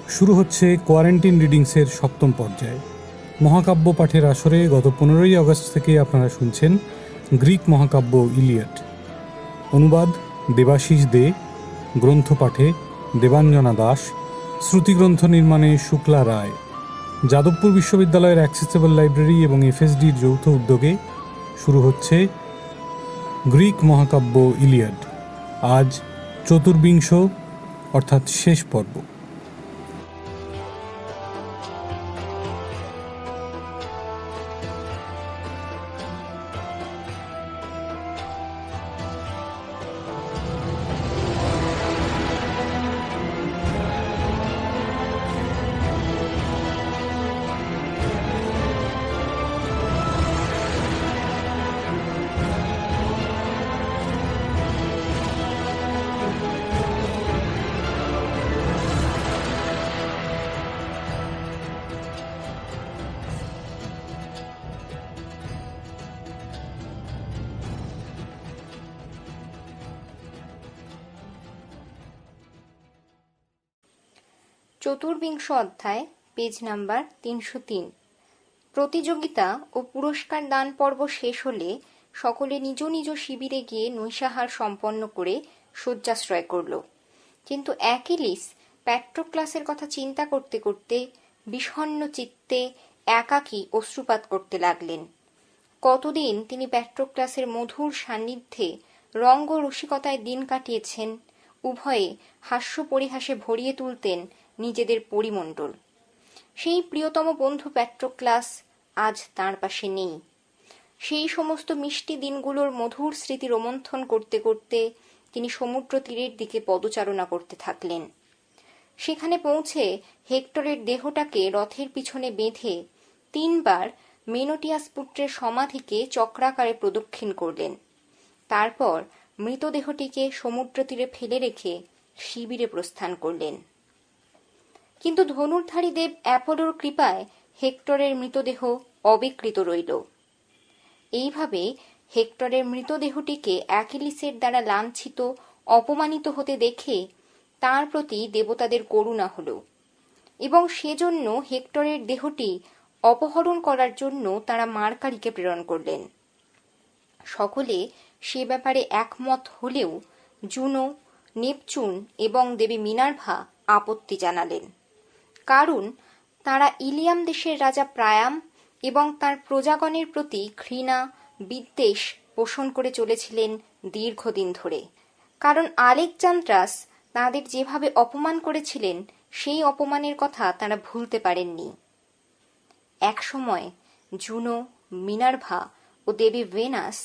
শুরু হচ্ছে কোয়ারেন্টিন রিডিংসের সপ্তম পর্যায়ে। মহাকাব্য পাঠের আসরে গত 15ই আগস্ট থেকে আপনারা শুনছেন গ্রিক মহাকাব্য ইলিয়াড। অনুবাদ দেবাশিস দে, গ্রন্থ পাঠে দেবাঞ্জনা দাস, শ্রুতিগ্রন্থ নির্মাণে শুক্লা রায়। যাদবপুর বিশ্ববিদ্যালয়ের অ্যাক্সেসেবল লাইব্রেরি এবং এফএসডির যৌথ উদ্যোগে শুরু হচ্ছে গ্রিক মহাকাব্য ইলিয়াড। আজ চতুর্বিংশ অর্থাৎ শেষ পর্ব। চতুর্বিংশ অধ্যায়, পেজ নাম্বার 303। প্রতিযোগিতা ও পুরস্কার দান পর্ব শেষ হলে সকলে নিজ নিজ শিবিরে গিয়ে নৈশাহার সম্পন্ন করে শয্যাশ্রয় করল। কিন্তু অ্যাকিলিস প্যাট্রোক্লাসের কথা চিন্তা করতে করতে বিষণ্ণ চিত্তে একাকী অশ্রুপাত করতে লাগলেন। কতদিন তিনি প্যাট্রোক্লাসের মধুর সান্নিধ্যে রঙ্গ রসিকতায় দিন কাটিয়েছেন। উভয়ে হাস্য পরিহাসে ভরিয়ে তুলতেন নিজেদের পরিমণ্ডল। সেই প্রিয়তম বন্ধু প্যাট্রোক্লাস আজ তাঁর পাশে নেই। সেই সমস্ত মিষ্টি দিনগুলোর মধুর স্মৃতি রোমন্থন করতে করতে তিনি সমুদ্র তীরের দিকে পদচারণা করতে থাকলেন। সেখানে পৌঁছে হেক্টরের দেহটাকে রথের পিছনে বেঁধে 3 বার মেনোটিয়াস পুত্রের সমাধিকে চক্রাকারে প্রদক্ষিণ করলেন। তারপর মৃতদেহটিকে সমুদ্র তীরে ফেলে রেখে শিবিরে প্রস্থান করলেন। কিন্তু ধনুর্ধারী দেব অ্যাপোলোর কৃপায় হেক্টরের মৃতদেহ অবিকৃত রইল। এইভাবে হেক্টরের মৃতদেহটিকে অ্যাকিলিসের দ্বারা লাঞ্ছিত অপমানিত হতে দেখে তার প্রতি দেবতাদের করুণা হল, এবং সেজন্য হেক্টরের দেহটি অপহরণ করার জন্য তারা মার্কারিকে প্রেরণ করলেন। সকলে সে ব্যাপারে একমত হলেও জুনো, নেপচুন এবং দেবী মিনার্ভা আপত্তি জানালেন। কারণ তারা ইলিয়াম দেশের রাজা প্রায়াম এবং তার প্রজাগণের প্রতি ঘৃণা বিদ্বেষ পোষণ করে চলেছিলেন দীর্ঘদিন ধরে। কারণ আলেকজান্দ্রাস তাঁদের যেভাবে অপমান করেছিলেন সেই অপমানের কথা তারা ভুলতে পারেননি। একসময় জুনো, মিনার্ভা ও দেবী ভেনাস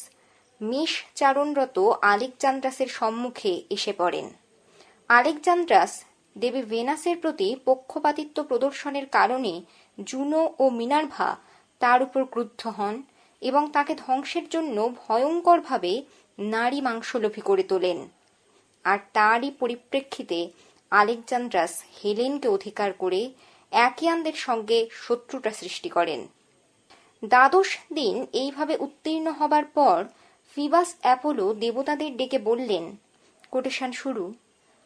মেষ চারণরত আলেকজান্দ্রাসের সম্মুখে এসে পড়েন। আলেকজান্দ্রাস দেবী ভেনাসের প্রতি পক্ষপাতিত্ব প্রদর্শনের কারণে জুনো ও মিনার্ভা তার উপর ক্রুদ্ধ হন এবং তাকে ধ্বংসের জন্য ভয়ঙ্করভাবে নারী মাংসলোভী করে তোলেন। আর তারই পরিপ্রেক্ষিতে আলেকজান্দ্রাস হেলেনকে অধিকার করে অ্যাকিয়ানদের সঙ্গে শত্রুতা সৃষ্টি করেন। 12 দিন এইভাবে উত্তীর্ণ হবার পর ফিবাস অ্যাপোলো দেবতাদের ডেকে বললেন, কোটেশন শুরু।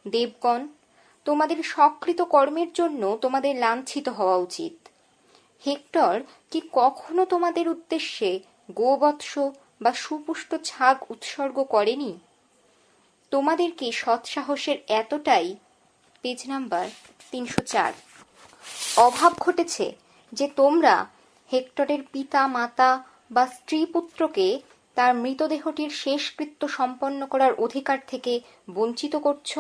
দেবগণ, তোমাদের সকৃত কর্মের জন্য তোমাদের লাঞ্ছিত হওয়া উচিত। হেক্টর কি কখনো তোমাদের উদ্দেশ্যে গোবৎস বা সুপুষ্ট ছাগ উৎসর্গ করেনি? তোমাদের কি সৎসাহসের এতটাই, পেজ নাম্বার 304, অভাব ঘটেছে যে তোমরা হেক্টরের পিতা মাতা বা স্ত্রী পুত্রকে তার মৃতদেহটির শেষকৃত্য সম্পন্ন করার অধিকার থেকে বঞ্চিত করছ?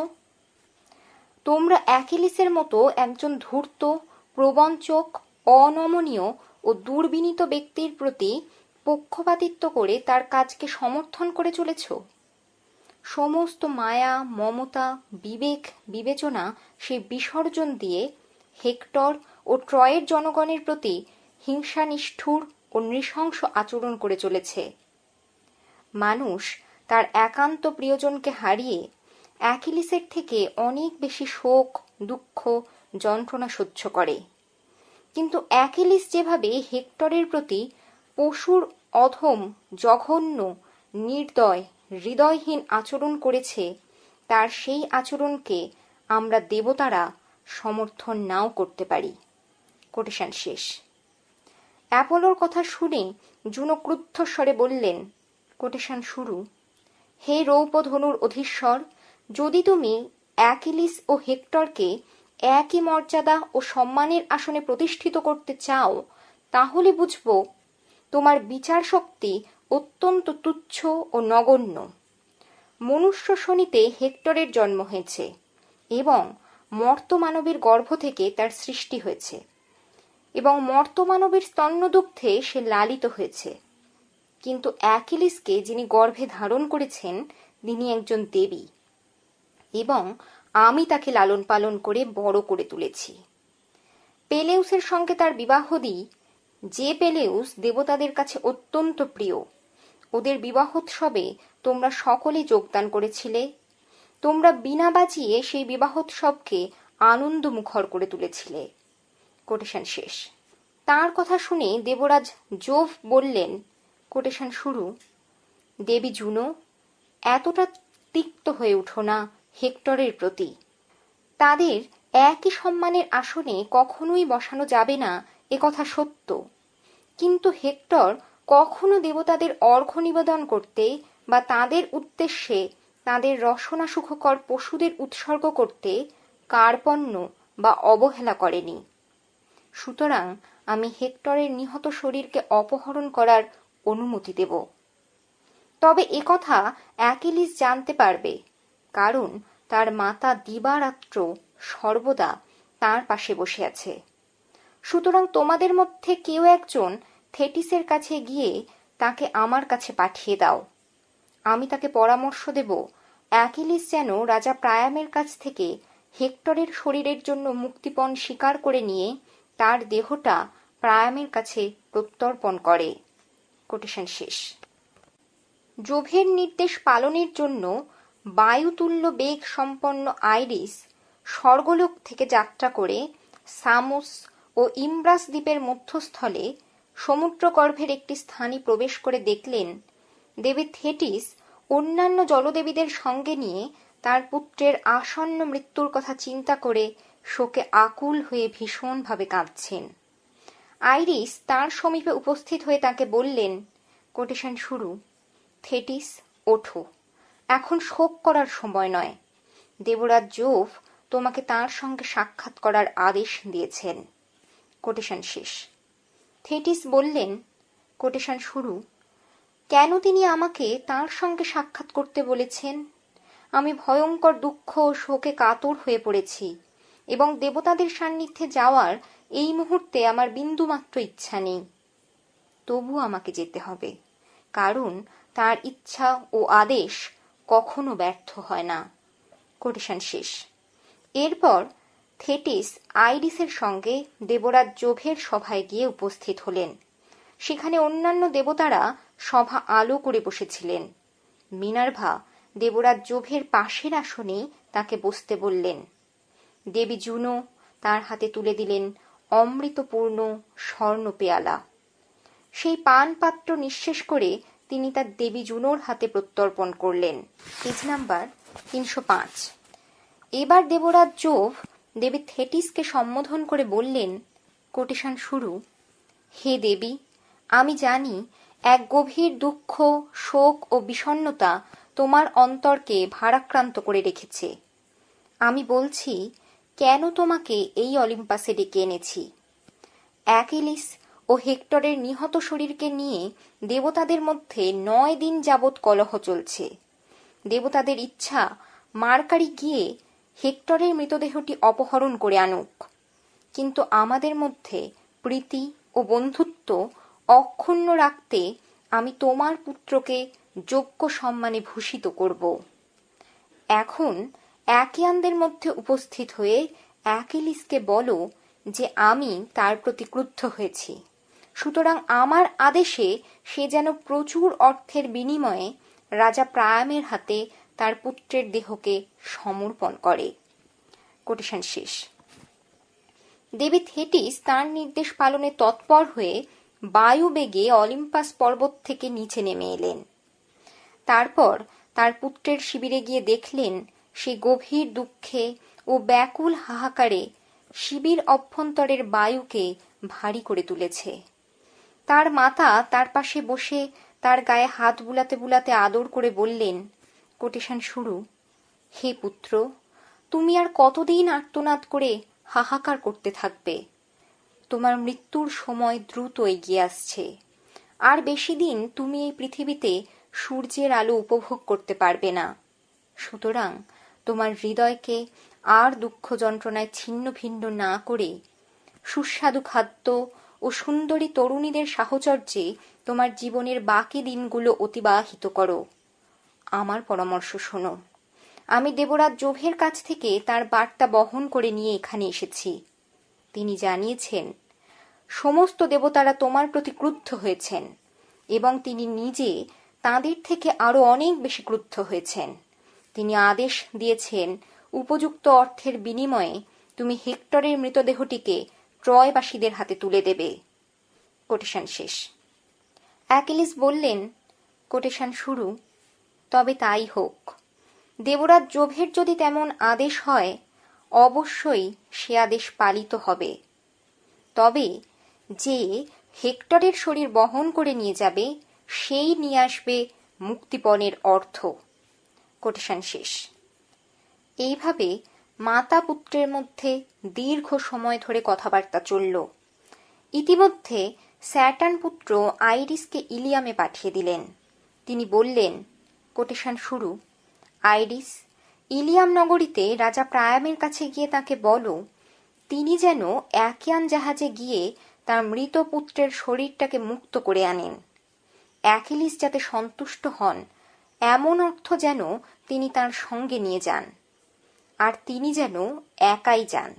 তোমরা অ্যাকিলিসের মতো একজন ধূর্ত, প্রবঞ্চক, অনমনীয় ও দুর্বিনীত ব্যক্তির প্রতি পক্ষপাতিত্ব করে তার কাজকে সমর্থন করে চলেছ। সমস্ত মায়া, মমতা, বিবেক, বিবেচনা সে বিসর্জন দিয়ে হেক্টর ও ট্রয়ের জনগণের প্রতি হিংসা, নিষ্ঠুর ও নৃশংস আচরণ করে চলেছে। মানুষ তার একান্ত প্রিয়জনকে হারিয়ে অ্যাকিলিসের থেকে অনেক বেশি শোক, দুঃখ, যন্ত্রণা সহ্য করে। কিন্তু অ্যাকিলিস যেভাবে হেক্টরের প্রতি পশুর অধম, জঘন্য, নির্দয়, হৃদয়হীন আচরণ করেছে, তার সেই আচরণকে আমরা দেবতারা সমর্থন নাও করতে পারি। কোটেশন শেষ। অ্যাপোলোর কথা শুনে জুনো ক্রুদ্ধ স্বরে বললেন, কোটেশন শুরু, হে রৌপধনুর অধীশ্বর, যদি তুমি অ্যাকিলিস ও হেক্টরকে একই মর্যাদা ও সম্মানের আসনে প্রতিষ্ঠিত করতে চাও, তাহলে বুঝব তোমার বিচার শক্তি অত্যন্ত তুচ্ছ ও নগণ্য। মনুষ্য শোণিতে হেক্টরের জন্ম হয়েছে এবং মর্তমানবের গর্ভ থেকে তার সৃষ্টি হয়েছে এবং মর্তমানবের স্তন্যদুগ্ধে সে লালিত হয়েছে। কিন্তু অ্যাকিলিসকে যিনি গর্ভে ধারণ করেছেন তিনি একজন দেবী এবং আমি তাকে লালন পালন করে বড় করে তুলেছি। পেলেউসের সঙ্গে তার বিবাহ দিই, যে পেলেউস দেবতাদের কাছে অত্যন্ত প্রিয়। ওদের বিবাহোৎসবে তোমরা সকলে যোগদান করেছিলে। তোমরা বিনা বাজিয়ে সেই বিবাহোৎসবকে আনন্দমুখর করে তুলেছিলে। কোটেশন শেষ। তার কথা শুনে দেবরাজ জোভ বললেন, কোটেশন শুরু, দেবী জুনো, এতটা তিক্ত হয়ে উঠো না হেক্টরের প্রতি। তাদের একই সম্মানের আসনে কখনোই বসানো যাবে না, একথা সত্য। কিন্তু হেক্টর কখনো দেবতাদের অর্ঘ্য নিবেদন করতে বা তাদের উদ্দেশ্যে তাদের রসনা সুখকর পশুদের উৎসর্গ করতে কার্পণ্য বা অবহেলা করেনি। সুতরাং আমি হেক্টরের নিহত শরীরকে অপহরণ করার অনুমতি দেব। তবে একথা অ্যাকিলিস জানতে পারবে, কারণ তার মাতা দিবারাত্র সর্বদা তার পাশে বসে আছে। সুতরাং তোমাদের মধ্যে কেউ একজন থেটিসের কাছে গিয়ে তাকে আমার কাছে পাঠিয়ে দাও। আমি তাকে পরামর্শ দেব অ্যাকিলিস যেন রাজা প্রায়ামের কাছ থেকে হেক্টরের শরীরের জন্য মুক্তিপণ স্বীকার করে নিয়ে তার দেহটা প্রায়ামের কাছে প্রত্যর্পণ করে। কোটেশন শেষ। জোভের নির্দেশ পালনের জন্য বায়ুতুল্য বেগ সম্পন্ন আইরিস স্বর্গলোক থেকে যাত্রা করে সামোস ও ইমব্রাস দ্বীপের মধ্যস্থলে সমুদ্রগর্ভের একটি স্থানে প্রবেশ করে দেখলেন দেবী থেটিস অন্যান্য জলদেবীদের সঙ্গে নিয়ে তার পুত্রের আসন্ন মৃত্যুর কথা চিন্তা করে শোকে আকুল হয়ে ভীষণভাবে কাঁদছেন। আইরিস তার সমীপে উপস্থিত হয়ে তাকে বললেন, কোটেশন শুরু, থেটিস, ওঠো, এখন শোক করার সময় নয়। দেবরাজ জোভ তোমাকে তার সঙ্গে সাক্ষাৎ করার আদেশ দিয়েছেন। কোটেশন শেষ। থেটিস বললেন, কোটেশন শুরু, কেন তিনি আমাকে তার সঙ্গে সাক্ষাৎ করতে বলেছেন? আমি ভয়ঙ্কর দুঃখ ও শোকে কাতর হয়ে পড়েছি এবং দেবতাদের সান্নিধ্যে যাওয়ার এই মুহূর্তে আমার বিন্দুমাত্র ইচ্ছা নেই। তবু আমাকে যেতে হবে, কারণ তার ইচ্ছা ও আদেশ কখনো ব্যর্থ হয় না। কোটেশন শেষ। এরপর থেটিস আইরিসের সঙ্গে দেবরাজ জোভের সভায় গিয়ে উপস্থিত হলেন। সেখানে অন্যান্য দেবতারা সভা আলো করে বসেছিলেন। মিনার্ভা দেবরাজ জোভের পাশের আসনে তাকে বসতে বললেন। দেবী জুনো তার হাতে তুলে দিলেন অমৃতপূর্ণ স্বর্ণ পেয়ালা। সেই পান পাত্র নিঃশেষ করে তিনি তার দেবী জুনোর হাতে প্রত্যর্পণ করলেন। Page number 305। এবার দেবরাজ জোভ দেবী থেটিসকে সম্বোধন করে বললেন, কোটেশন শুরু, হে দেবী, আমি জানি এক গভীর দুঃখ, শোক ও বিষণ্ণতা তোমার অন্তরকে ভারাক্রান্ত করে রেখেছে। আমি বলছি, কেন তোমাকে এই অলিম্পাসে ডেকে এনেছি। অ্যাকিলিস ও হেক্টরের নিহত শরীরকে নিয়ে দেবতাদের মধ্যে 9 দিন যাবৎ কলহ চলছে। দেবতাদের ইচ্ছা মার্কারি গিয়ে হেক্টরের মৃতদেহটি অপহরণ করে আনুক, কিন্তু আমাদের মধ্যে প্রীতি ও বন্ধুত্ব অক্ষুণ্ণ রাখতে আমি তোমার পুত্রকে যোগ্য সম্মানে ভূষিত করব। এখন অ্যাকিয়ানদের মধ্যে উপস্থিত হয়ে অ্যাকিলিসকে বলো যে আমি তার প্রতি ক্রুদ্ধ হয়েছি। সুতরাং আমার আদেশে সে যেন প্রচুর অর্থের বিনিময়ে রাজা প্রায়ামের হাতে তার পুত্রের দেহকে সমর্পণ করে। কোটেশন শেষ। দেবী থেটিস তার নির্দেশ পালনে তৎপর হয়ে বায়ুবেগে অলিম্পাস পর্বত থেকে নিচে নেমে এলেন। তারপর তার পুত্রের শিবিরে গিয়ে দেখলেন সে গভীর দুঃখে ও ব্যাকুল হাহাকারে শিবির অভ্যন্তরের বায়ুকে ভারী করে তুলেছে। তার মাতা তার পাশে বসে তার গায়ে হাত বুলাতে বুলাতে আদর করে বললেন, কোটেশন শুরু, হে পুত্র, তুমি আর কতদিন আর্তনাদ করে হাহাকার করতে থাকবে? তোমার মৃত্যুর সময় দ্রুত এগিয়ে আসছে। আর বেশি দিন তুমি এই পৃথিবীতে সূর্যের আলো উপভোগ করতে পারবে না। সুতরাং তোমার হৃদয়কে আর দুঃখ যন্ত্রণায় ছিন্ন ভিন্ন না করে সুস্বাদু খাদ্য ও সুন্দরী তরুণীদের সাহচর্যে তোমার জীবনের বাকি দিনগুলো অতিবাহিত করো। আমার পরামর্শ শোনো। আমি দেবরাজ জোভের কাছ থেকে তার বার্তা বহন করে নিয়ে এখানে এসেছি। তিনি জানিয়েছেন, সমস্ত দেবতারা তোমার প্রতি ক্রুদ্ধ হয়েছেন এবং তিনি নিজে তাঁদের থেকে আরো অনেক বেশি ক্রুদ্ধ হয়েছেন। তিনি আদেশ দিয়েছেন, উপযুক্ত অর্থের বিনিময়ে তুমি হেক্টরের মৃতদেহটিকে ট্রয়বাসীদের হাতে তুলে দেবে। কোটেশন শেষ। অ্যাকিলিস বললেন, কোটেশন শুরু, তবে তাই হোক। দেবরাজ জোভের যদি তেমন আদেশ হয়, অবশ্যই সে আদেশ পালিত হবে। তবে যে হেক্টরের শরীর বহন করে নিয়ে যাবে, সেই নিয়ে আসবে মুক্তিপণের অর্থ। কোটেশন শেষ। এইভাবে মাতা পুত্রের মধ্যে দীর্ঘ সময় ধরে কথাবার্তা চলল। ইতিমধ্যে স্যাটার্ন পুত্র আইরিসকে ইলিয়ামে পাঠিয়ে দিলেন। তিনি বললেন, কোটেশন শুরু, আইরিস, ইলিয়াম নগরীতে রাজা প্রায়ামের কাছে গিয়ে তাকে বলো, তিনি যেন অ্যাকিয়ান জাহাজে গিয়ে তার মৃত পুত্রের শরীরটাকে মুক্ত করে আনেন। অ্যাকিলিস যাতে সন্তুষ্ট হন, এমন অর্থ যেন তিনি তার সঙ্গে নিয়ে যান, আর তিনি যেন একাই যান।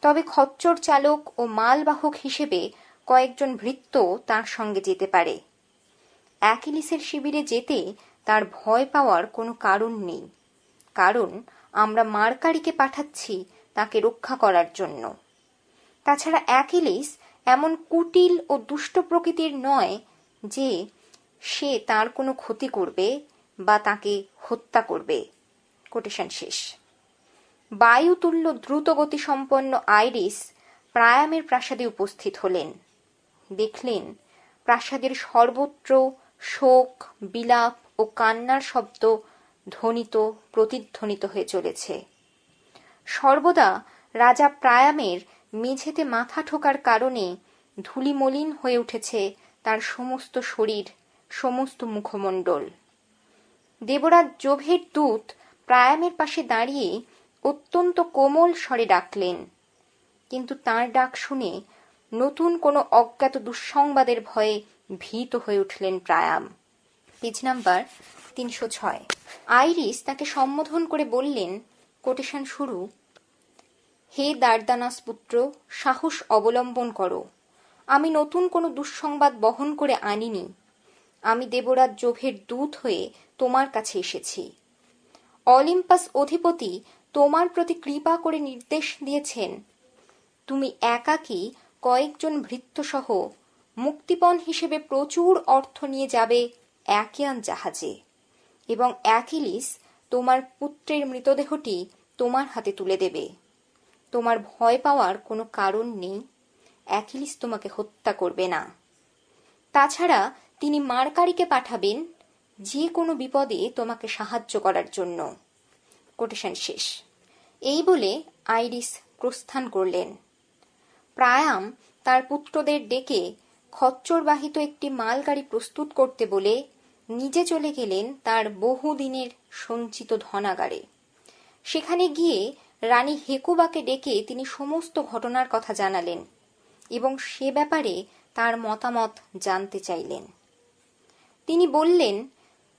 তবে খচ্চর চালক ও মালবাহক হিসেবে কয়েকজন ভৃত্য তার সঙ্গে যেতে পারে। অ্যাকিলিসের শিবিরে যেতে তার ভয় পাওয়ার কোনো কারণ নেই, কারণ আমরা মার্কারিকে পাঠাচ্ছি তাকে রক্ষা করার জন্য। তাছাড়া অ্যাকিলিস এমন কুটিল ও দুষ্ট প্রকৃতির নয় যে সে তার কোনো ক্ষতি করবে বা তাকে হত্যা করবে। কোটেশন শেষ। বায়ুতুল্য দ্রুতগতি সম্পন্ন আইরিস প্রায়ামের প্রাসাদে উপস্থিত হলেন। দেখলেন প্রাসাদের সর্বত্র শোক, বিলাপ ও কান্নার শব্দ ধ্বনিত প্রতিধ্বনিত হয়ে চলেছে। সর্বদা রাজা প্রায়ামের মেঝেতে মাথা ঠোকার কারণে ধূলিমলিন হয়ে উঠেছে তার সমস্ত শরীর, সমস্ত মুখমণ্ডল। দেবরাজ জোভের দূত প্রায়ামের পাশে দাঁড়িয়ে অত্যন্ত কোমল স্বরে ডাকলেন, কিন্তু তার ডাক শুনে নতুন কোনো অজ্ঞাত দুঃসংবাদের ভয়ে ভীত হয়ে উঠলেন প্রায়াম। Page number 306। আইরিস তাকে সম্বোধন করে বললেন, কোটেশন শুরু, হে দারদানাস পুত্র, সাহস অবলম্বন করো। আমি নতুন কোনো দুঃসংবাদ বহন করে আনিনি। আমি দেবরাজ জোভের দূত হয়ে তোমার কাছে এসেছি। অলিম্পাস অধিপতি তোমার প্রতি কৃপা করে নির্দেশ দিয়েছেন, তুমি একাকী কয়েকজন ভৃত্যসহ মুক্তিপণ হিসেবে প্রচুর অর্থ নিয়ে যাবে অ্যাকিয়ান জাহাজে, এবং অ্যাকিলিস তোমার পুত্রের মৃতদেহটি তোমার হাতে তুলে দেবে। তোমার ভয় পাওয়ার কোনো কারণ নেই, অ্যাকিলিস তোমাকে হত্যা করবে না। তাছাড়া তিনি মার্কারিকে পাঠাবেন যে কোনো বিপদে তোমাকে সাহায্য করার জন্য। কোটেশন শেষ। এই বলে আইরিস প্রস্থান করলেন। প্রায়াম তার পুত্রদের ডেকে খচ্চরবাহিত একটি মালগাড়ি প্রস্তুত করতে বলে নিজে চলে গেলেন তার বহুদিনের সঞ্চিত ধনাগারে। সেখানে গিয়ে রানী হেকুবাকে ডেকে তিনি সমস্ত ঘটনার কথা জানালেন এবং সে ব্যাপারে তার মতামত জানতে চাইলেন। তিনি বললেন,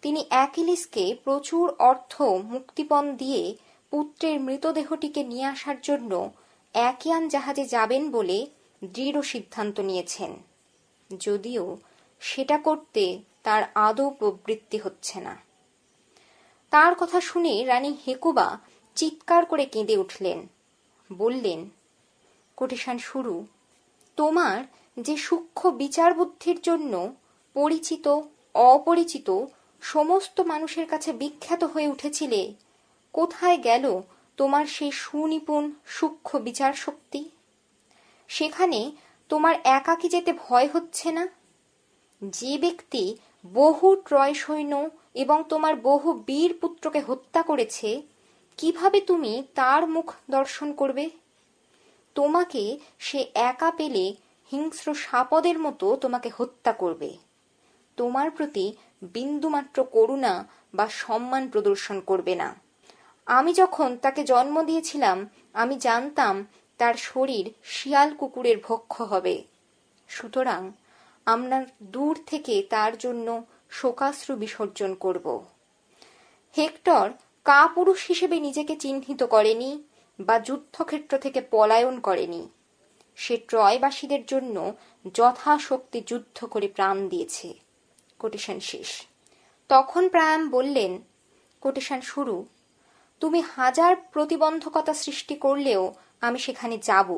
তিনি অ্যাকিলিসকে প্রচুর অর্থ মুক্তিপণ দিয়ে পুত্রের মৃতদেহটিকে নিয়ে আসার জন্য অ্যাকিয়ান জাহাজে যাবেন বলে দৃঢ় সিদ্ধান্ত নিয়েছেন, যদিও সেটা করতে তার আদৌ প্রবৃত্তি হচ্ছে না। তার কথা শুনে রানী হেকুবা চিৎকার করে কেঁদে উঠলেন। বললেন, কোটেশন শুরু, তোমার যে সূক্ষ্ম বিচার বুদ্ধির জন্য পরিচিত অপরিচিত সমস্ত মানুষের কাছে বিখ্যাত হয়ে উঠেছিলে, কোথায় গেল তোমার সেই সুনিপুণ সূক্ষ্ম বিচার শক্তি? সেখানে তোমার একাকী যেতে ভয় হচ্ছে না? যে ব্যক্তি বহু ট্রয় সৈন্য এবং তোমার বহু বীর পুত্রকে হত্যা করেছে, কিভাবে তুমি তার মুখ দর্শন করবে? তোমাকে সে একা পেলে হিংস্র সাপদের মতো তোমাকে হত্যা করবে। তোমার প্রতি বিন্দুমাত্র করুণা বা সম্মান প্রদর্শন করবে না। আমি যখন তাকে জন্ম দিয়েছিলাম, আমি জানতাম তার শরীর শিয়াল কুকুরের ভক্ষ হবে। সুতরাং আমরা দূর থেকে তার জন্য শোকাশ্রু বিসর্জন করব। হেক্টর কাপুরুষ হিসেবে নিজেকে চিহ্নিত করেনি বা যুদ্ধক্ষেত্র থেকে পলায়ন করেনি। সে ট্রয়বাসীদের জন্য যথাশক্তি যুদ্ধ করে প্রাণ দিয়েছে। কোটেশন শেষ। তখন প্রায়াম বললেন, কোটেশন শুরু, তুমি হাজার প্রতিবন্ধকতা সৃষ্টি করলেও আমি সেখানে যাব।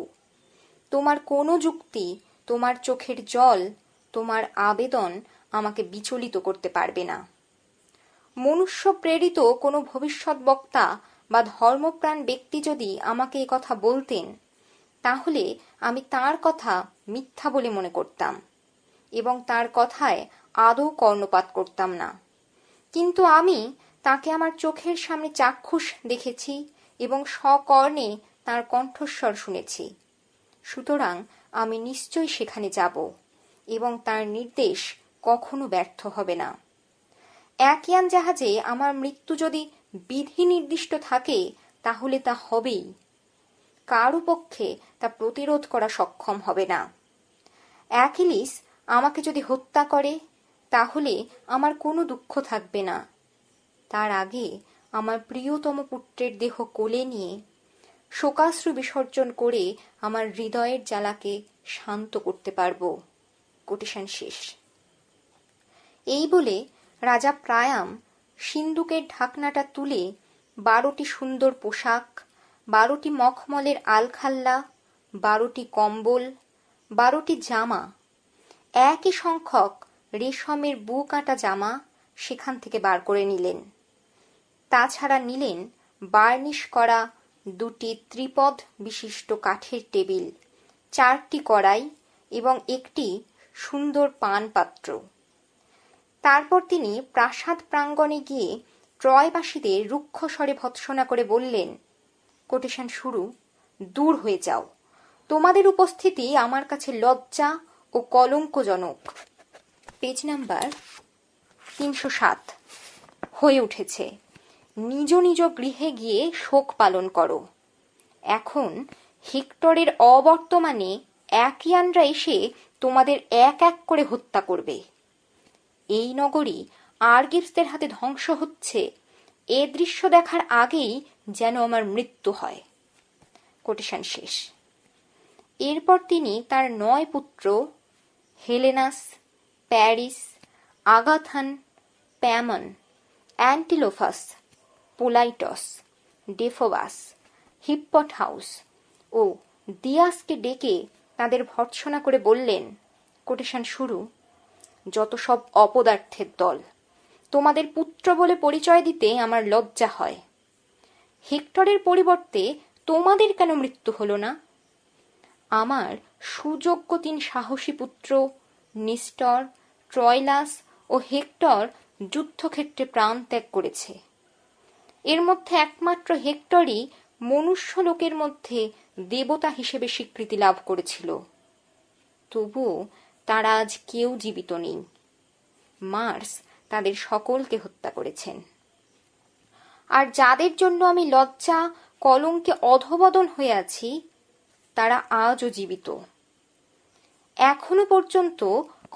তোমার কোনো যুক্তি, তোমার চোখের জল, তোমার আবেদন আমাকে বিচলিত করতে পারবে না। মনুষ্য প্রেরিত কোনো ভবিষ্যৎ বক্তা বা ধর্মপ্রাণ ব্যক্তি যদি আমাকে এ কথা বলতেন, তাহলে আমি তার কথা মিথ্যা বলে মনে করতাম এবং তার কথায় আদৌ কর্ণপাত করতাম না। কিন্তু আমি তাকে আমার চোখের সামনে চাক্ষুষ দেখেছি এবং সকর্ণে তার কণ্ঠস্বর শুনেছি। সুতরাং আমি নিশ্চয়ই সেখানে যাব এবং তার নির্দেশ কখনো ব্যর্থ হবে না। একয়ান জাহাজে আমার মৃত্যু যদি বিধি নির্দিষ্ট থাকে, তাহলে তা হবেই। কারো পক্ষে তা প্রতিরোধ করা সক্ষম হবে না। অ্যাকিলিস আমাকে যদি হত্যা করে, তাহলে আমার কোনো দুঃখ থাকবে না। তার আগে আমার প্রিয়তম পুত্রের দেহ কোলে নিয়ে শোকাশ্রু বিসর্জন করে আমার হৃদয়ের জ্বালাকে শান্ত করতে পারব। কোটেশন শেষ। এই বলে রাজা প্রায়াম সিন্দুকের ঢাকনাটা তুলে 12টি সুন্দর পোশাক, 12টি মখমলের আলখাল্লা, 12টি কম্বল, 12টি জামা, একই সংখ্যক রেশমের বুকাটা জামা সেখান থেকে বার করে নিলেন। তাছাড়া নিলেন বার্নিশ করা 2টি ত্রিপদ বিশিষ্ট কাঠের টেবিল, 4টি কড়াই এবং একটি সুন্দর পান পাত্র। তারপর তিনি প্রাসাদ প্রাঙ্গণে গিয়ে ট্রয়বাসীদের রুক্ষ স্বরে ভৎসনা করে বললেন, কোটেশন শুরু, দূর হয়ে যাও। তোমাদের উপস্থিতি আমার কাছে লজ্জা ও কলঙ্কজনক। পেজ নাম্বার 307 হয়ে উঠেছে। নিজ নিজ গৃহে গিয়ে শোক পালন করো। এখন হেক্টরের অবর্তমানে অ্যাকিয়ানরা এসে তোমাদের এক এক করে হত্যা করবে। এই নগরী আর্গিভসদের হাতে ধ্বংস হচ্ছে, এ দৃশ্য দেখার আগেই যেন আমার মৃত্যু হয়। কোটেশন শেষ। এরপর তিনি তার 9 পুত্র হেলেনাস, প্যারিস, আগাথান, প্যামন, অ্যান্টিলোফাস, পোলাইটস, ডেফোবাস, হিপ্পটহাউস ও দিয়াসকে ডেকে তাদের ভর্ৎসনা করে বললেন, কোটেশন শুরু, যত সব অপদার্থের দল, তোমাদের পুত্র বলে পরিচয় দিতে আমার লজ্জা হয়। হেক্টরের পরিবর্তে তোমাদের কেন মৃত্যু হলো না? আমার সুযোগ্য 3 সাহসী পুত্র নিস্টর, ট্রয়লাস ও হেক্টর যুদ্ধক্ষেত্রে প্রাণ ত্যাগ করেছে। এর মধ্যে একমাত্র হেক্টরই মনুষ্য লোকের মধ্যে দেবতা হিসেবে স্বীকৃতি লাভ করেছিল। তবুও তারা আজ কেউ জীবিত নেই। মার্স তাদের সকলকে হত্যা করেছেন। আর যাদের জন্য আমি লজ্জা কলঙ্কে অধঃপতন হয়ে আছি, তারা আজও জীবিত। এখনো পর্যন্ত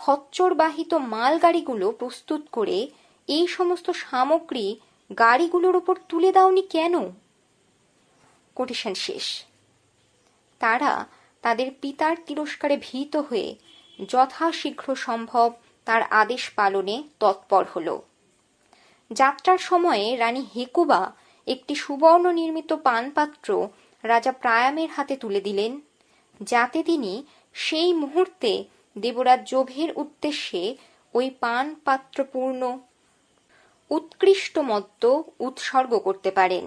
খচ্চরবাহিত মালগাড়িগুলো প্রস্তুত করে এই সমস্ত সামগ্রী গাড়িগুলোর উপর তুলে দাওনি কেন? কোটেশন শেষ। তারা তাদের পিতার তিরস্কারে ভীত হয়ে যথাশীঘ্র সম্ভব তার আদেশ পালনে তৎপর হল। যাত্রার সময়ে রানী হেকুবা একটি সুবর্ণ নির্মিত পানপাত্র রাজা প্রায়ামের হাতে তুলে দিলেন, যাতে তিনি সেই মুহূর্তে দেবরাজ জোভের উদ্দেশ্যে ওই পানপাত্রপূর্ণ উৎকৃষ্ট মদ্য উৎসর্গ করতে পারেন।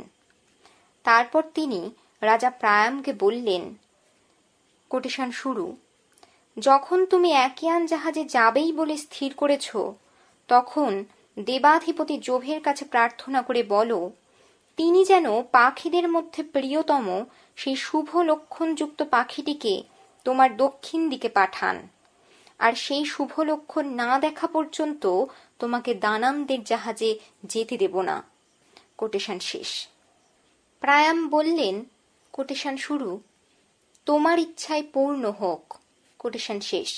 তারপর তিনি রাজা প্রায়ামকে বললেন, কোটেশন শুরু, যখন তুমি অ্যাকিয়ান জাহাজে যাবেই বলে স্থির করেছ, তখন দেবাধিপতি জোভের কাছে প্রার্থনা করে বলো, তিনি যেন পাখিদের মধ্যে প্রিয়তম সেই শুভ লক্ষণযুক্ত পাখিটিকে তোমার দক্ষিণ দিকে পাঠান, আর সেই শুভ লক্ষণ না দেখা পর্যন্ত তোমাকে দানামদের জাহাজে যেতে দেব না। কোটেশন শেষ। প্রায়াম বললেন, কোটেশন শুরু, তোমার ইচ্ছায় পূর্ণ হোক। কোটেশন শেষ।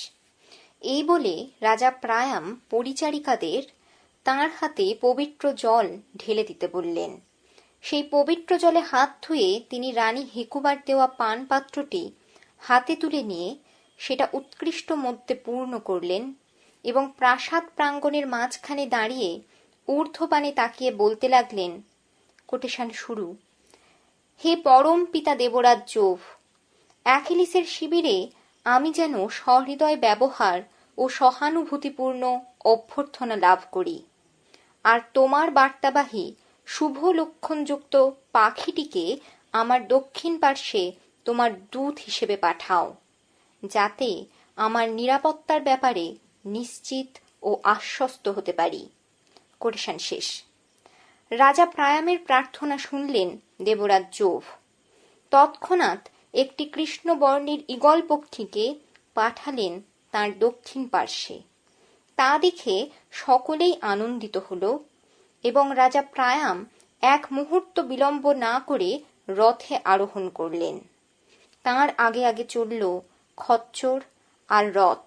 এই বলে রাজা প্রায়াম পরিচারিকাদের তাঁর হাতে পবিত্র জল ঢেলে দিতে বললেন। সেই পবিত্র জলে হাত ধুয়ে তিনি রানী হেকুবার দেওয়া পান পাত্রটি হাতে তুলে নিয়ে সেটা উৎকৃষ্ট মধ্যে পূর্ণ করলেন এবং প্রাসাদ প্রাঙ্গণের মাঝখানে দাঁড়িয়ে ঊর্ধ্বপানে তাকিয়ে বলতে লাগলেন, কোটেশন শুরু, হে পরম পিতা দেবরাজ জোভ, অ্যাকিলিসের শিবিরে আমি যেন সহৃদয় ব্যবহার ও সহানুভূতিপূর্ণ অভ্যর্থনা লাভ করি, আর তোমার বার্তাবাহী শুভ লক্ষণযুক্ত পাখিটিকে আমার দক্ষিণ পার্শ্বে তোমার দূত হিসেবে পাঠাও, যাতে আমার নিরাপত্তার ব্যাপারে নিশ্চিত ও আশ্বস্ত হতে পারি। কোটেশন শেষ। রাজা প্রায়ামের প্রার্থনা শুনলেন দেবরাজ জোভ। তৎক্ষণাৎ একটি কৃষ্ণবর্ণের ঈগল পক্ষীকে পাঠালেন তাঁর দক্ষিণ পার্শ্বে। তা দেখে সকলেই আনন্দিত হল এবং রাজা প্রায়াম এক মুহূর্ত বিলম্ব না করে রথে আরোহণ করলেন। তাঁর আগে আগে চলল খচ্চর আর রথ।